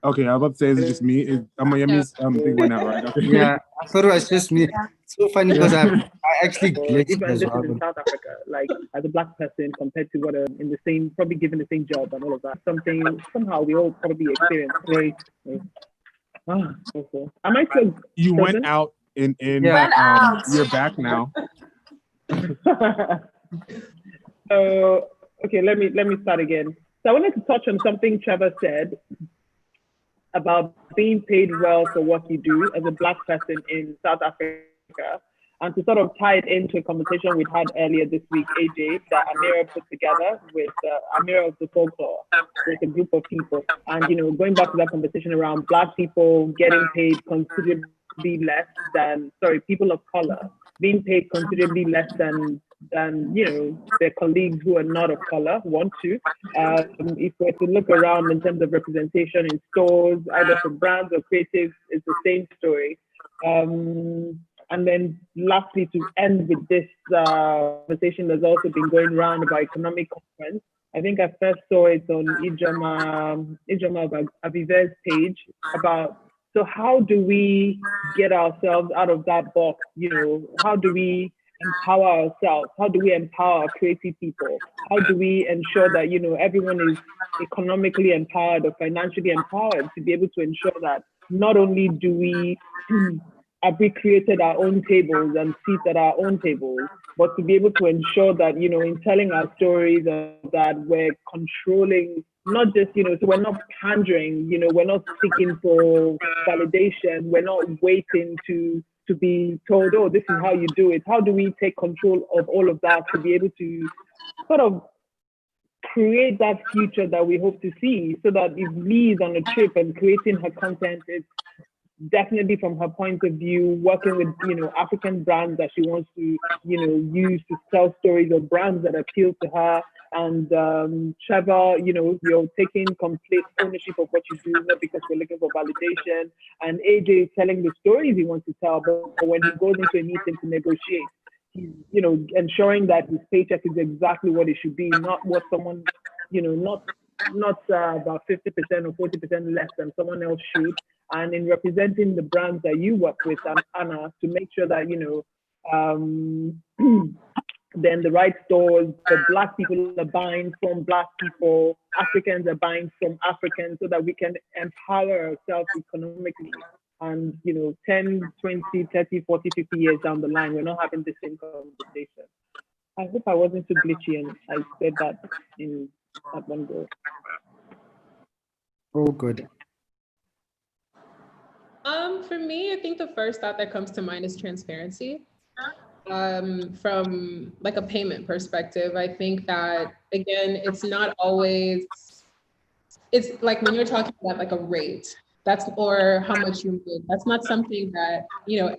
Okay, I was about to say, is it just me? Omoyemi's thing went out, right? Okay. Yeah, I thought it was just me. It's so funny because I actually glitched Even as this well. is in South Africa, like as a Black person compared to what in the same, probably given the same job and all of that, somehow we all probably experience great. Okay. Am I still? You went present? out in Yeah. you're back now. So okay, let me start again. So I wanted to touch on something Trevor said about being paid well for what you do as a Black person in South Africa, and to sort of tie it into a conversation we had earlier this week, AJ, that Amira put together with Amira of the Folklore, with a group of people. And, going back to that conversation around Black people getting paid considerably less than, people of color being paid considerably less than their colleagues who are not of color want to. If we're to look around in terms of representation in stores, either for brands or creatives, it's the same story. And then lastly, to end with this conversation that's also been going around about economic consequence. I think I first saw it on Ijeoma Avive's page about, so how do we get ourselves out of that box? How do we empower ourselves? How do we empower creative people? How do we ensure that, everyone is economically empowered or financially empowered to be able to ensure that not only do we have we created our own tables and seats at our own tables, but to be able to ensure that, in telling our stories, that we're controlling, not just, so we're not pandering, we're not seeking for validation, we're not waiting to be told, oh, this is how you do it. How do we take control of all of that to be able to sort of create that future that we hope to see, so that if Lee's on a trip and creating her content, it's definitely from her point of view, working with, African brands that she wants to, use to tell stories of brands that appeal to her. And Trevor, you're taking complete ownership of what you do, not because we're looking for validation. And AJ is telling the stories he wants to tell, but when he goes into a meeting to negotiate, he's, ensuring that his paycheck is exactly what it should be, not what someone, not about 50% or 40% less than someone else should. And in representing the brands that you work with, Anna, to make sure that, then the right stores, the Black people are buying from Black people, Africans are buying from Africans, so that we can empower ourselves economically. And, 10, 20, 30, 40, 50 years down the line, we're not having the same conversation. I hope I wasn't too glitchy and I said that at one go. All good. For me, I think the first thought that comes to mind is transparency. From like a payment perspective, I think that, again, it's not always, it's like when you're talking about like a rate, or how much you make, that's not something that,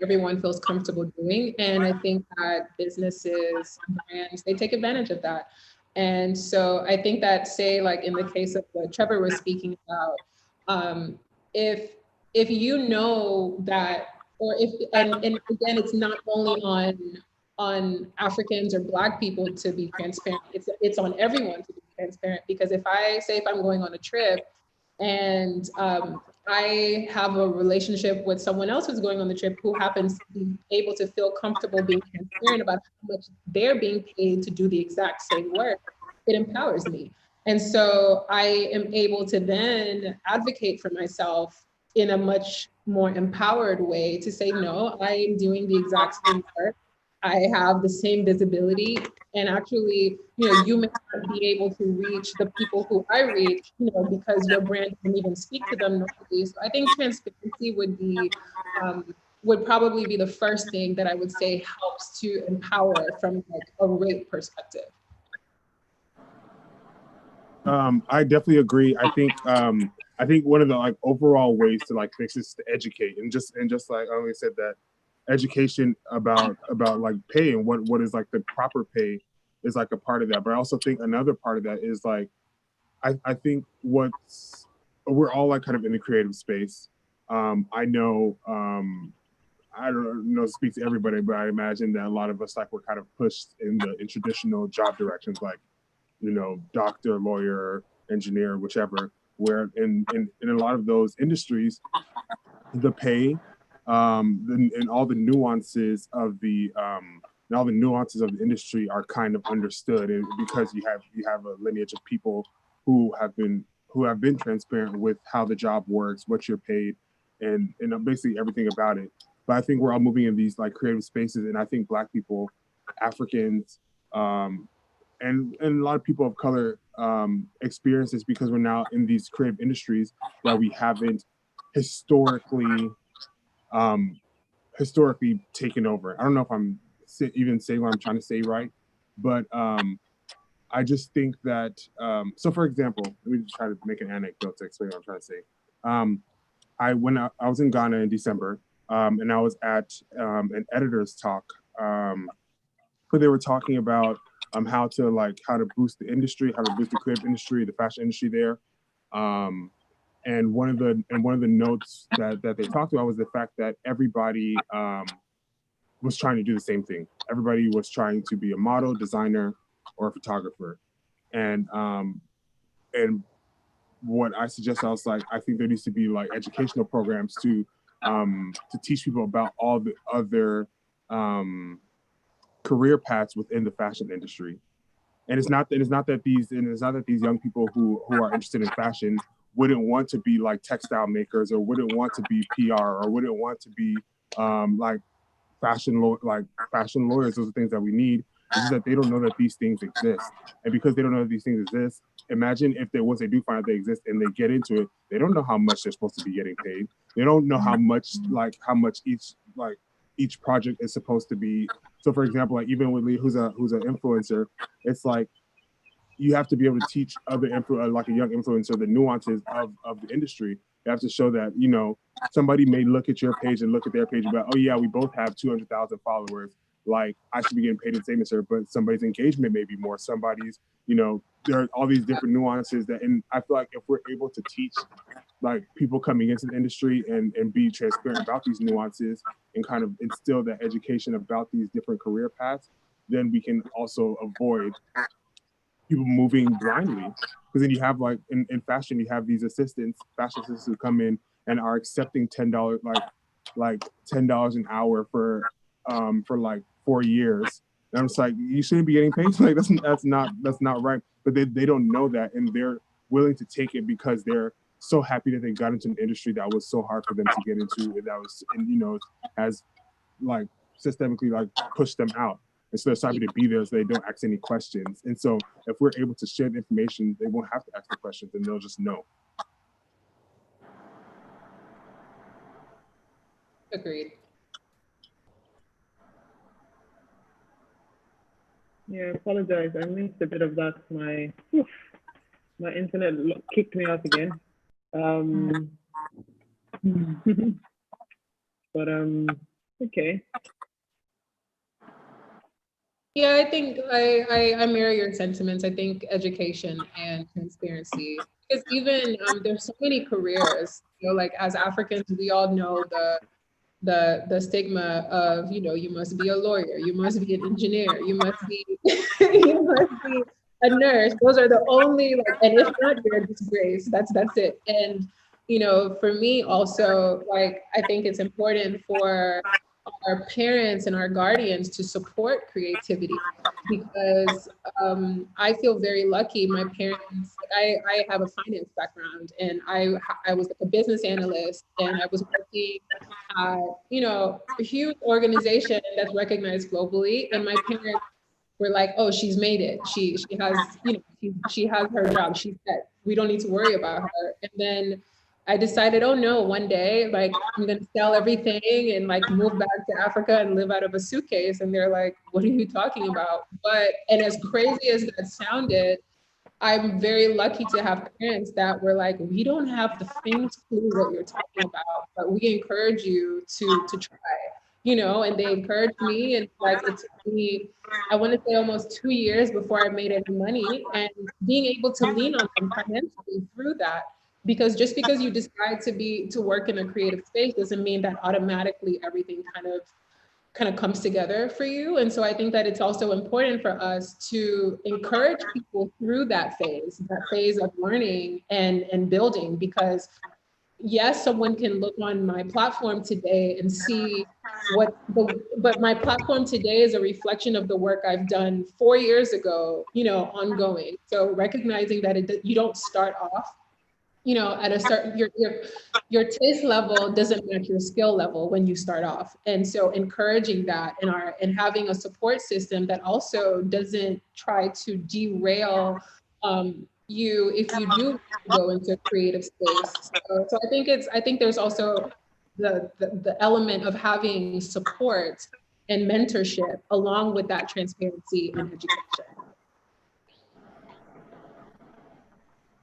everyone feels comfortable doing. And I think that businesses, brands, they take advantage of that. And so I think that, say, like in the case of what Trevor was speaking about, if you know that, or if, and again, it's not only on Africans or Black people to be transparent, it's on everyone to be transparent. Because if I'm going on a trip and I have a relationship with someone else who's going on the trip who happens to be able to feel comfortable being transparent about how much they're being paid to do the exact same work, it empowers me. And so I am able to then advocate for myself in a much more empowered way to say, no, I am doing the exact same work. I have the same visibility, and actually, you may not be able to reach the people who I reach, because your brand can even speak to them normally. So I think transparency would probably be the first thing that I would say helps to empower from like a rate perspective. I definitely agree. I think one of the like overall ways to like fix this is to educate, and just like I always said, that education about like pay and what is like the proper pay is like a part of that. But I also think another part of that is like I think we're all like kind of in the creative space. I know I don't know to speak to everybody, but I imagine that a lot of us like were kind of pushed in traditional job directions, like doctor, lawyer, engineer, whichever, where in a lot of those industries, the pay and all the nuances of the industry are kind of understood, and because you have a lineage of people who have been transparent with how the job works, what you're paid, and basically everything about it. But I think we're all moving in these like creative spaces, and I think Black people, Africans, and a lot of people of color experience this because we're now in these creative industries that we haven't historically taken over. I don't know if I'm even saying what I'm trying to say right, but I just think that, so for example, let me just try to make an anecdote to explain what I'm trying to say. I was in Ghana in December, and I was at an editor's talk, where they were talking about how to boost the industry, how to boost the creative industry, the fashion industry there. And one of the notes that they talked about was the fact that everybody was trying to do the same thing. Everybody was trying to be a model, designer, or a photographer. And what I suggested, I was like, I think there needs to be like educational programs to teach people about all the other career paths within the fashion industry. And it's not that these young people who are interested in fashion wouldn't want to be like textile makers, or wouldn't want to be PR, or wouldn't want to be like fashion lawyers. Those are things that we need. It's just that they don't know that these things exist. And because they don't know that these things exist, imagine if once they do find out they exist and they get into it, they don't know how much they're supposed to be getting paid. They don't know how much each project is supposed to be. So for example, like even with Lee, who's an influencer, it's like, you have to be able to teach other like a young influencer the nuances of the industry. You have to show that, you know, somebody may look at your page and look at their page and be like, oh yeah, we both have 200,000 followers. Like, I should be getting paid the same as her, but somebody's engagement may be more. Somebody's, you know, there are all these different nuances that, and I feel like if we're able to teach like people coming into the industry and be transparent about these nuances and kind of instill that education about these different career paths, then we can also avoid people moving blindly. Because then you have like in fashion, you have these fashion assistants who come in and are accepting $10 like $10 an hour for like 4 years. And I'm just like, you shouldn't be getting paid. Like that's not right. But they don't know that, and they're willing to take it because they're so happy that they got into an industry that was so hard for them to get into, and that was, and you know, has like systemically like pushed them out. And so they're so happy to be there, so they don't ask any questions. And so if we're able to share the information, they won't have to ask the questions, and they'll just know. Agreed. Yeah, I apologize. I missed a bit of that. My internet kicked me out again. But okay. Yeah, I think I mirror your sentiments. I think education and transparency, because even there's so many careers, you know, like as Africans, we all know the stigma of, you know, you must be a lawyer, you must be an engineer, you must be you must be a nurse. Those are the only, like, and if not, you're a disgrace. That's it. And you know, for me also, like, I think it's important for our parents and our guardians to support creativity, because I feel very lucky. My parents, I have a finance background, and I was like a business analyst, and I was working at, you know, a huge organization that's recognized globally. And my parents were like, oh, she's made it. She has, you know, she has her job. She's set. We don't need to worry about her. And then I decided, oh no, one day, like, I'm gonna sell everything and like move back to Africa and live out of a suitcase. And they're like, what are you talking about? And as crazy as that sounded, I'm very lucky to have parents that were like, we don't have the faintest clue what you're talking about, but we encourage you to try, you know. And they encouraged me, and like, it took me, I want to say, almost 2 years before I made any money, and being able to lean on them financially through that. Because just because you decide to work in a creative space doesn't mean that automatically everything kind of comes together for you. And so I think that it's also important for us to encourage people through that phase of learning and building. Because yes, someone can look on my platform today and see but my platform today is a reflection of the work I've done 4 years ago, you know, ongoing. So recognizing that you don't start off, you know, at a certain, your taste level doesn't match your skill level when you start off. And so encouraging that and having a support system that also doesn't try to derail you if you do go into a creative space. So I think there's also the element of having support and mentorship along with that transparency and education.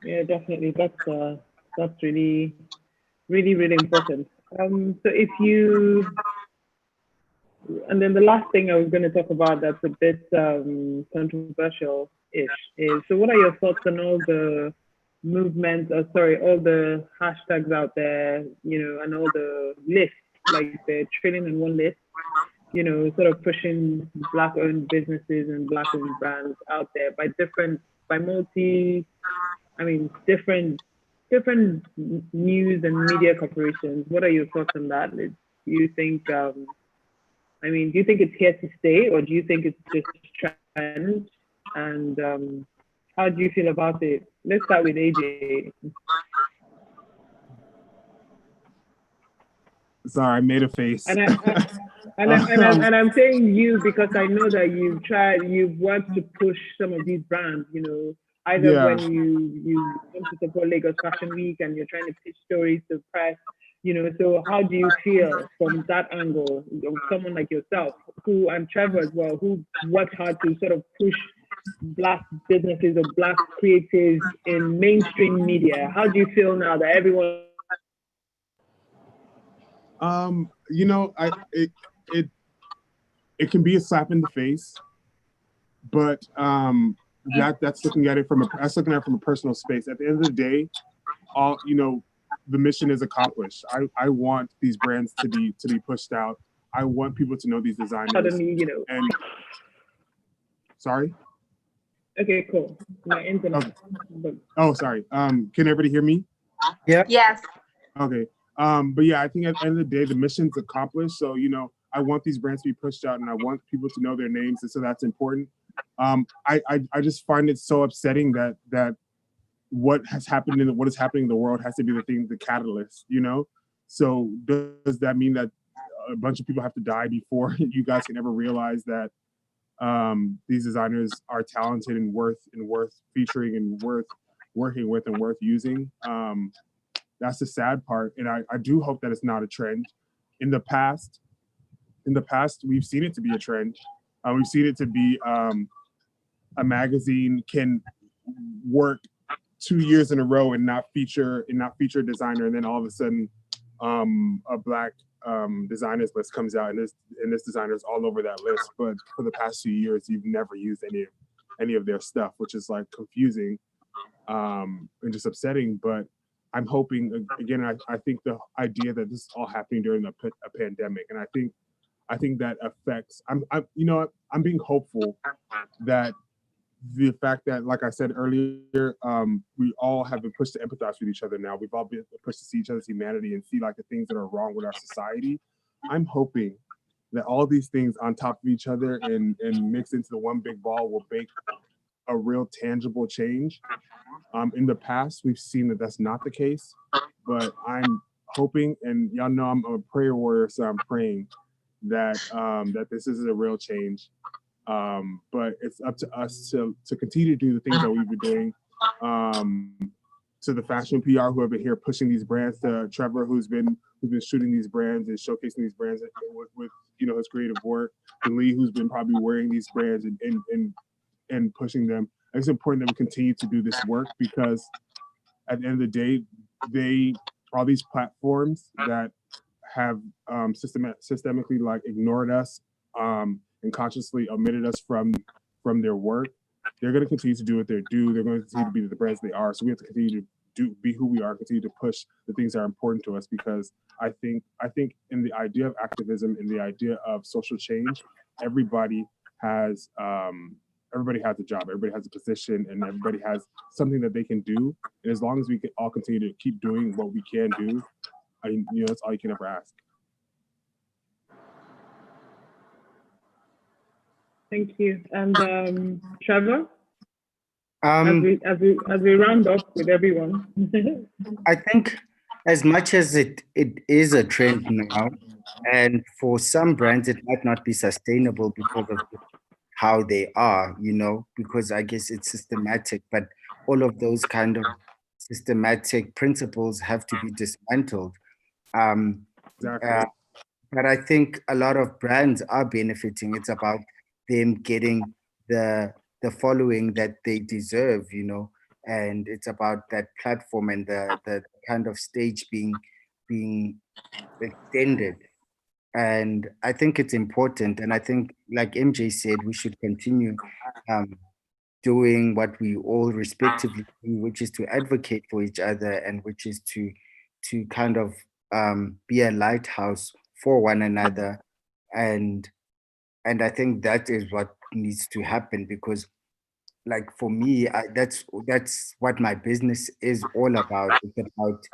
Yeah, definitely. That's really, really, really important. So if you, and then the last thing I was going to talk about that's a bit controversial-ish is, so what are your thoughts on all the movements, all the hashtags out there, you know, and all the lists, like the trillion-and-one list, you know, sort of pushing Black-owned businesses and Black-owned brands out there different news and media corporations. What are your thoughts on that? Do you think, do you think it's here to stay, or do you think it's just trend? And how do you feel about it? Let's start with AJ. Sorry, I made a face. And I'm saying you because I know that you've worked to push some of these brands, you know, either when you want to support Lagos Fashion Week and you're trying to pitch stories to press, you know. So how do you feel from that angle of someone like yourself, and Trevor as well, who worked hard to sort of push Black businesses or Black creatives in mainstream media? How do you feel now that everyone? You know, it can be a slap in the face, but that's looking at it from a personal space. At the end of the day, you know, the mission is accomplished. I want these brands to be pushed out. I want people to know these designers. Suddenly, you know. And sorry. Okay, cool. My internet. Okay. Oh, sorry. Can everybody hear me? Yeah. Yes. Okay. But yeah, I think at the end of the day, the mission's accomplished. So, you know, I want these brands to be pushed out, and I want people to know their names, and so that's important. I just find it so upsetting that what is happening in the world has to be the catalyst, you know? So does that mean that a bunch of people have to die before you guys can ever realize that these designers are talented and worth featuring and worth working with and worth using? That's the sad part. And I do hope that it's not a trend. In the past, we've seen it to be a trend. We've seen it to be a magazine can work 2 years in a row and not feature a designer, and then all of a sudden a Black designers list comes out, and this designer is all over that list. But for the past 2 years, you've never used any of their stuff, which is like confusing and just upsetting. But I'm hoping, again, I think the idea that this is all happening during a pandemic, and I think that affects. I'm being hopeful that the fact that, like I said earlier, we all have been pushed to empathize with each other now. We've all been pushed to see each other's humanity and see like the things that are wrong with our society. I'm hoping that all these things on top of each other and mixed into the one big ball will make a real tangible change. In the past, we've seen that that's not the case, but I'm hoping, and y'all know I'm a prayer warrior, so I'm praying that that this is a real change. But it's up to us to continue to do the things that we've been doing. To the fashion PR who have been here pushing these brands, to Trevor who's been shooting these brands and showcasing these brands with you know, his creative work, and Lee who's been probably wearing these brands and pushing them. It's important that we continue to do this work, because at the end of the day, all these platforms that have systemically like ignored us and consciously omitted us from their work, they're going to continue to do what they do. They're going to continue to be the brands they are. So we have to continue to be who we are, continue to push the things that are important to us, because I think in the idea of activism, in the idea of social change, everybody has a job, everybody has a position, and everybody has something that they can do. And as long as we can all continue to keep doing what we can do, that's all you can ever ask. Thank you. And Trevor, as we round up with everyone. I think as much as it is a trend now, and for some brands it might not be sustainable because of how they are, you know, because I guess it's systematic, but all of those kind of systematic principles have to be dismantled. Exactly. But I think a lot of brands are benefiting. It's about them getting the following that they deserve, you know, and it's about that platform and the kind of stage being extended. And I think it's important. And I think, like MJ said, we should continue doing what we all respectively do, which is to advocate for each other, and which is to kind of be a lighthouse for one another. And I think that is what needs to happen, because like for me, that's what my business is all about. It's about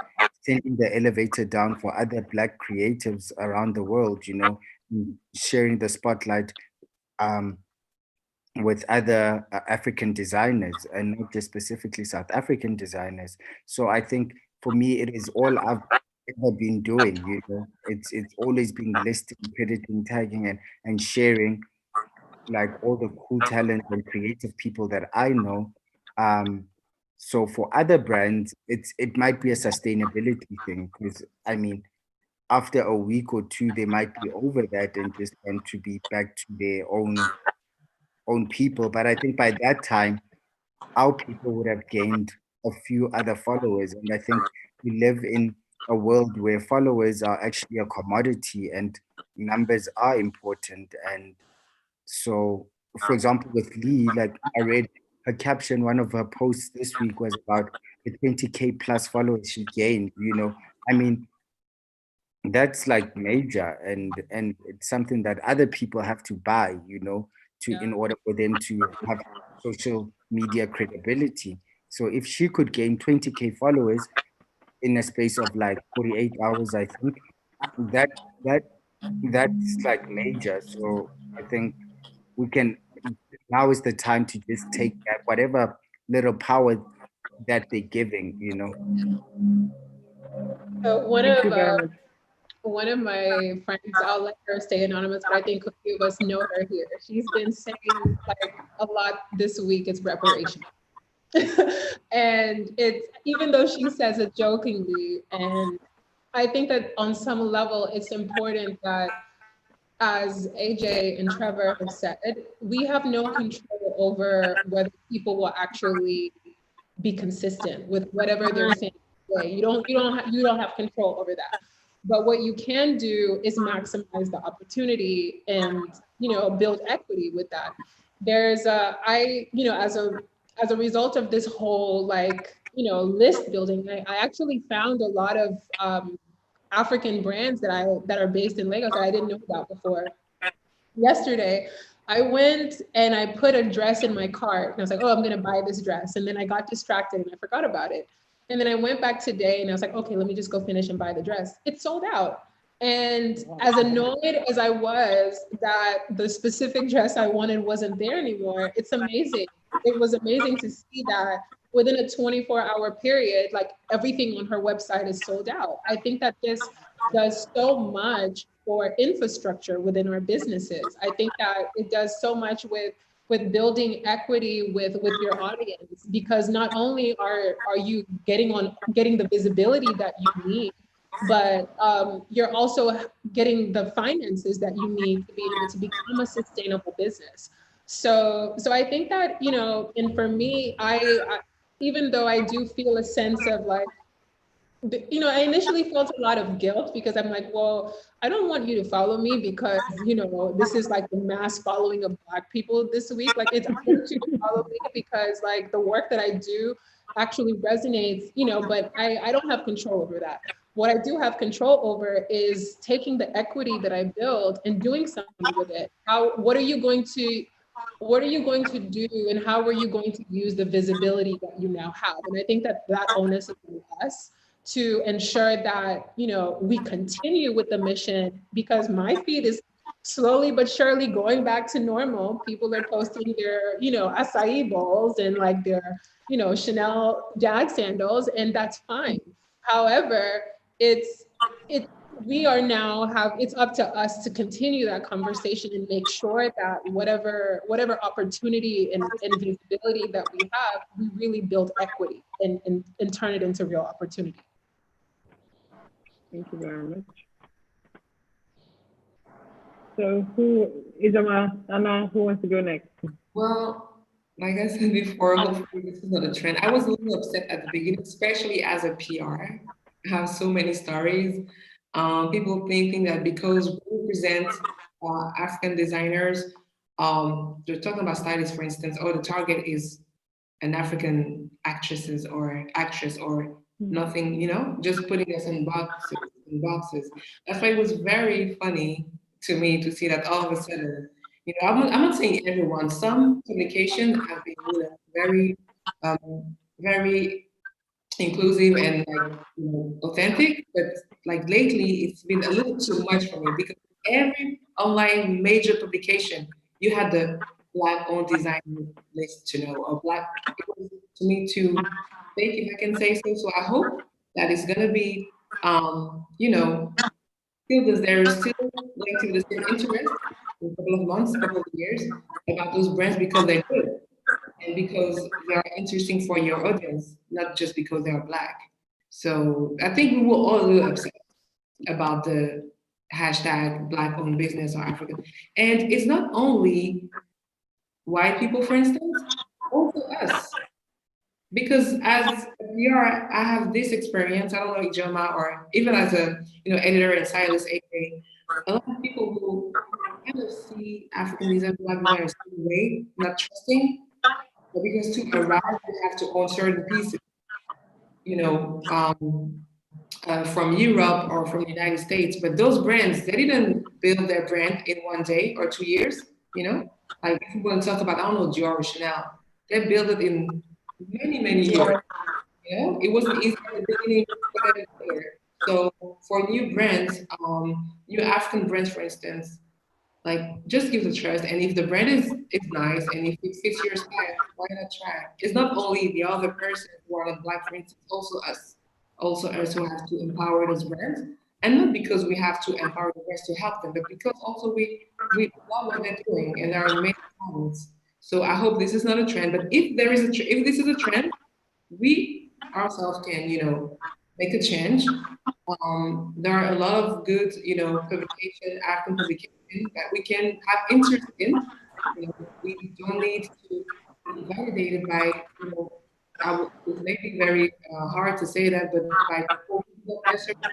sending the elevator down for other Black creatives around the world, you know, sharing the spotlight with other African designers, and not just specifically South African designers. So I think for me, it is all I've ever been doing, you know. It's always been listing, crediting, tagging, and sharing like all the cool talent and creative people that I know. So for other brands, it might be a sustainability thing, because I mean, after a week or two, they might be over that and just want to be back to their own own people. But I think by that time, our people would have gained a few other followers. And I think we live in a world where followers are actually a commodity and numbers are important. And so, for example, with Lee, like I read her caption, one of her posts this week was about the 20K plus followers she gained. I mean, that's like major, and it's something that other people have to buy, in order for them to have social media credibility. So if she could gain 20K followers in a space of like 48 hours, I think that that that's like major. So I think we can, now is the time to just take that whatever little power that they're giving. So Thank you very much. one of my friends, I'll let her stay anonymous, but I think a few of us know her here. She's been saying like a lot this week, it's reparation. And it's, even though she says it jokingly, and I think that on some level, it's important that, as AJ and Trevor have said, we have no control over whether people will actually be consistent with whatever they're saying today. You don't have control over that. But what you can do is maximize the opportunity and, build equity with that. There's as a result of this whole list building, I actually found a lot of African brands that are based in Lagos that I didn't know about before. Yesterday, I went and I put a dress in my cart and I was like, oh, I'm gonna buy this dress. And then I got distracted and I forgot about it. And then I went back today and I was like, okay, let me just go finish and buy the dress. It's sold out. And as annoyed as I was that the specific dress I wanted wasn't there anymore, it's amazing. It was amazing to see that within a 24-hour period, like everything on her website is sold out. I think that this does so much for infrastructure within our businesses. I think that it does so much with building equity with your audience, because not only are you getting the visibility that you need, but you're also getting the finances that you need to be able to become a sustainable business. So I think that, and for me, I even though I do feel a sense of like, I initially felt a lot of guilt because I'm like, well, I don't want you to follow me because, this is like the mass following of Black people this week. Like, it's, I want you to follow me because like the work that I do actually resonates, but I don't have control over that. What I do have control over is taking the equity that I build and doing something with it. What are you going to do, and how are you going to use the visibility that you now have? And I think that onus is on us to ensure that, we continue with the mission, because my feed is slowly but surely going back to normal. People are posting their, acai bowls and like their, Chanel Jag sandals, and that's fine. However, it's up to us to continue that conversation and make sure that whatever opportunity and visibility that we have, we really build equity and turn it into real opportunity. Thank you very much. So Ijeoma, Anna, who wants to go next? Well, like I said before, hopefully this is not a trend. I was a little upset at the beginning, especially as a PR. I have so many stories. People thinking that because we represent African designers, they're talking about stylists, for instance, the target is an African actress or nothing, just putting us in boxes. That's why it was very funny to me to see that all of a sudden, I'm not saying everyone, some publications have been, very, very inclusive and authentic, but like lately it's been a little too much for me, because every online major publication, you had the Black-owned design list, or Black, it was to me too fake, if I can say so. So I hope that it's gonna be, still there's still going to be the same interest in a couple of months, couple of years about those brands, because they're good and because they are interesting for your audience, not just because they are Black. So I think we were all a little upset about the hashtag Black-owned business or African. And it's not only white people, for instance, also us. Because as a PR, I have this experience. I don't know Ijeoma, or even as a editor and stylist, AK, a lot of people will kind of see African design, Black design in a certain way, not trusting, but because to arrive, you have to own certain pieces, you know, from Europe or from the United States. But those brands, they didn't build their brand in 1 day or 2 years, you know? Like if we want to talk about, I don't know, Dior or Chanel, they built it in many, many years. You know, it wasn't easy at the beginning for them to there. So for new brands, new African brands, for instance, like just give the trust. And if the brand is nice and if it fits your style, why not try? It's not only the other person who are not Black, for instance, also us who have to empower those brands. And not because we have to empower the brands to help them, but because also we love what they're doing and there are many talents. So I hope this is not a trend. But if there is if this is a trend, we ourselves can, make a change. There are a lot of good, publication, African publication that we can have interest in. We don't need to be validated by, it may be very hard to say that, but by people who have a certain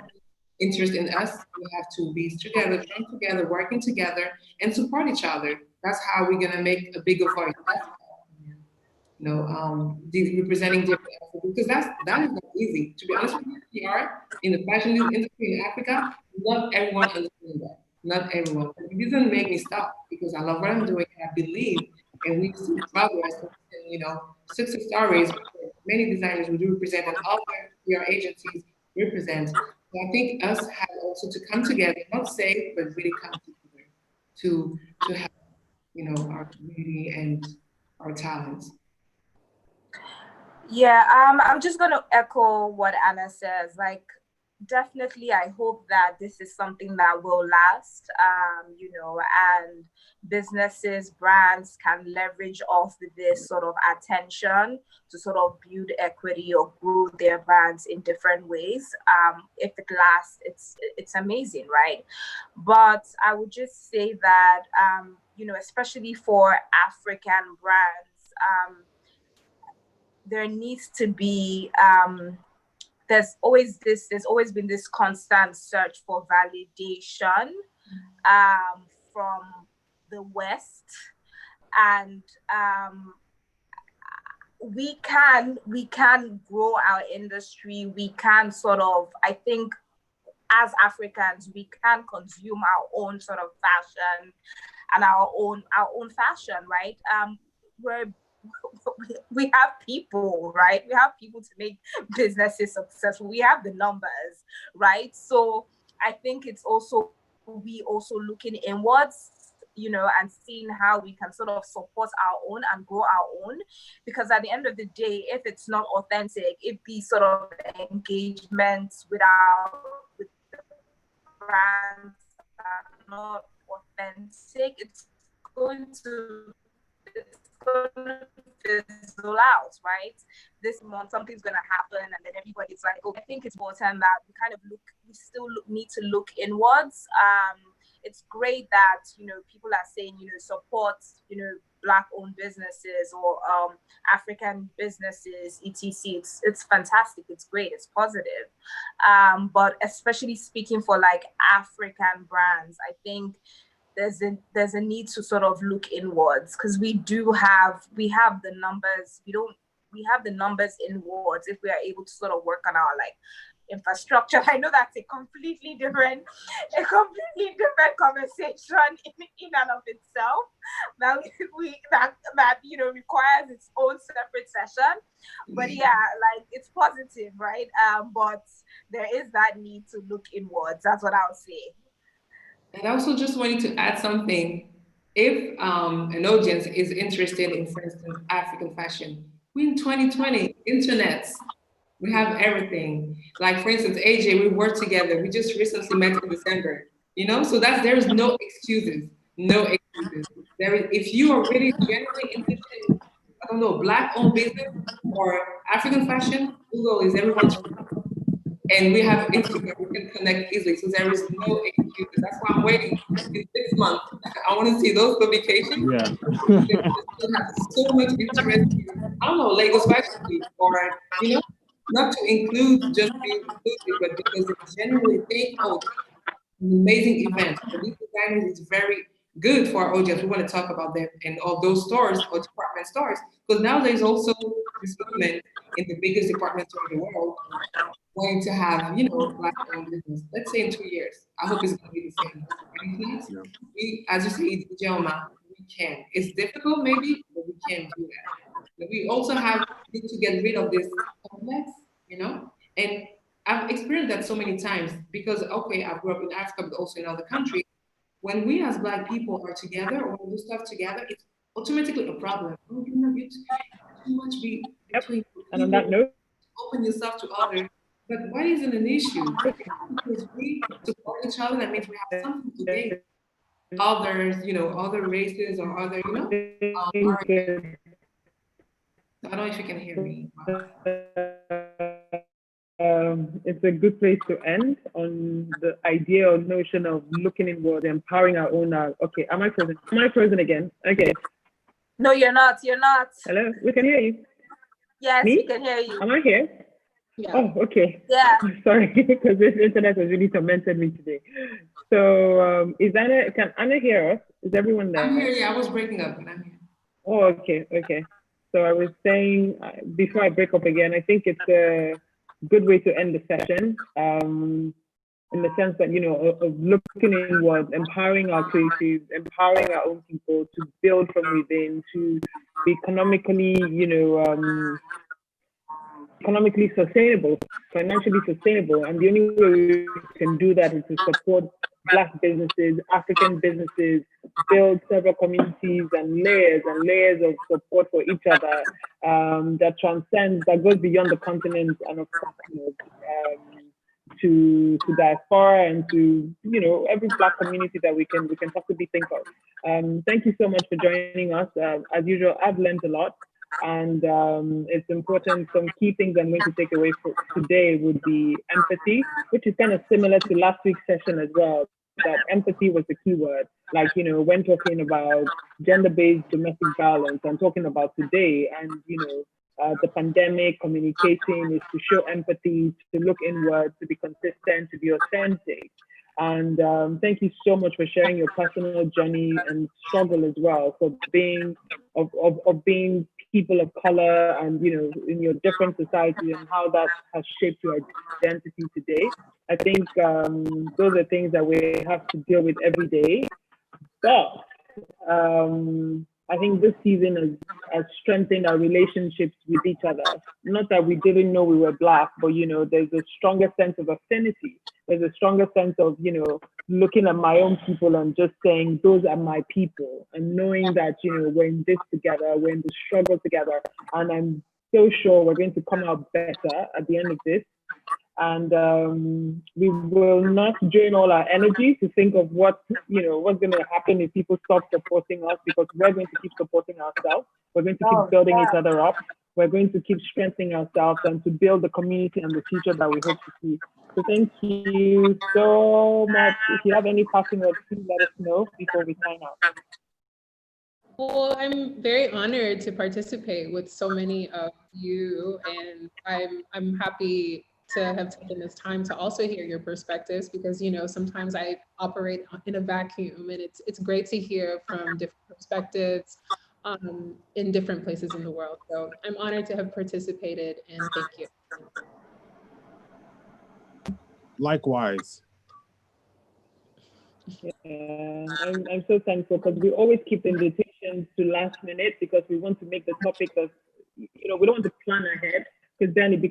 interest in us, we have to be together, join together, working together, and support each other. That's how we're gonna make a bigger voice. That's representing different because that is not easy. To be honest with you, PR in the fashion industry in Africa, not everyone understands that. Not everyone. But it doesn't make me stop because I love what I'm doing and I believe and we see progress and success stories. Many designers we do represent and other PR agencies represent. So I think us have also to come together, not say, but really come together to help our community and our talents. Yeah, I'm just gonna echo what Anna says. Like, definitely, I hope that this is something that will last. And businesses, brands can leverage off this sort of attention to sort of build equity or grow their brands in different ways. If it lasts, it's amazing, right? But I would just say that especially for African brands. There needs to be there's always been this constant search for validation from the West, and we can grow our industry. We can sort of, I think, as Africans, we can consume our own sort of fashion and our own fashion, right? We have people, right? We have people to make businesses successful. We have the numbers, right? So I think it's also we also looking inwards, and seeing how we can sort of support our own and grow our own. Because at the end of the day, if it's not authentic, if these sort of engagements with the brands are not authentic, it's going to fizzle out, right? This month something's gonna happen, and then everybody's like, "Oh, I think it's important that we still need to look inwards." It's great that people are saying support Black-owned businesses or African businesses, etc. It's fantastic. It's great. It's positive. But especially speaking for like African brands, I think there's a need to sort of look inwards, because we have the numbers. We have the numbers inwards if we are able to sort of work on our like infrastructure. I know that's a completely different conversation in and of itself that requires its own separate session. But yeah, like it's positive, right? But there is that need to look inwards. That's what I would say. And I also just wanted to add something. If an audience is interested in, for instance, African fashion, we in 2020, internets, we have everything. Like for instance, AJ, we work together. We just recently met in December. So there's no excuses. No excuses. If you are really genuinely interested in, I don't know, Black-owned business or African fashion, Google is everyone's friend. And we have Instagram, we can connect easily. So there is no excuse. That's why I'm waiting in 6 months. I want to see those publications. Yeah. They still have so much interest in, I don't know, Lagos Fashion Week, or, you know, not to include just being inclusive, but because they genuinely think, oh, an amazing event. For these designers, it's very good for our audience. We want to talk about them and all those stores or department stores. Because now there's also this movement in the biggest department store in the world going to have, you know, black-owned business. Let's say in 2 years. I hope it's going to be the same. And if not, we, as you say, Ijeoma, we can. It's difficult maybe, but we can do that. But we also need to get rid of this complex, you know? And I've experienced that so many times because, okay, I grew up in Africa, but also in other countries. When we as Black people are together or do stuff together, it's automatically a problem. Oh, you know, you too much between And on that note, open yourself to others. But why is it an issue? Because we support each other, that means we have something to gain. Others, you know, other races or other, you know, I don't know if you can hear me. it's a good place to end on the idea or notion of looking inward, empowering our own. Okay, am I frozen? Am I frozen again? Okay. No, you're not. You're not. Hello, we can hear you. Yes, Me? we can hear you. Am I here? Yeah. Oh, okay. Yeah. Sorry, because this internet has really tormented me today. So, can Anna hear us? Is everyone there? I'm here, yeah, I was breaking up, but I'm here. Oh, okay, okay. So I was saying, before I break up again, I think it's a good way to end the session, in the sense that, you know, of looking inward, empowering our creatives, empowering our own people to build from within, to be economically, you know, economically sustainable, financially sustainable. And the only way we can do that is to support Black businesses, African businesses, build several communities and layers of support for each other, that transcends, that goes beyond the continent and of course, you know, to diaspora and to, you know, every Black community that we can possibly think of. Thank you so much for joining us. As usual, I've learned a lot. And it's important. Some key things I'm going to take away for today would be empathy, which is kind of similar to last week's session as well. That empathy was the key word. Like, you know, when talking about gender-based domestic violence and talking about today, and you know, the pandemic, communicating is to show empathy, to look inward, to be consistent, to be authentic. And thank you so much for sharing your personal journey and struggle as well, for being of being people of color and, you know, in your different societies and how that has shaped your identity today. I think those are things that we have to deal with every day. But I think this season has strengthened our relationships with each other. Not that we didn't know we were Black, but, you know, there's a stronger sense of affinity. There's a stronger sense of, you know, looking at my own people and just saying, those are my people. And knowing that, you know, we're in this together, we're in the struggle together. And I'm so sure we're going to come out better at the end of this. And we will not drain all our energy to think of what, you know, what's going to happen if people stop supporting us, because we're going to keep supporting ourselves. We're going to keep building each other up. We're going to keep strengthening ourselves and to build the community and the future that we hope to see. So thank you so much. If you have any passing words, please let us know before we sign out. Well, I'm very honored to participate with so many of you, and I'm happy to have taken this time to also hear your perspectives, because, you know, sometimes I operate in a vacuum, and it's great to hear from different perspectives in different places in the world. So I'm honored to have participated, and thank you. Likewise. Yeah, I'm so thankful, because we always keep the invitations to last minute because we want to make the topic of, you know, we don't want to plan ahead, because then it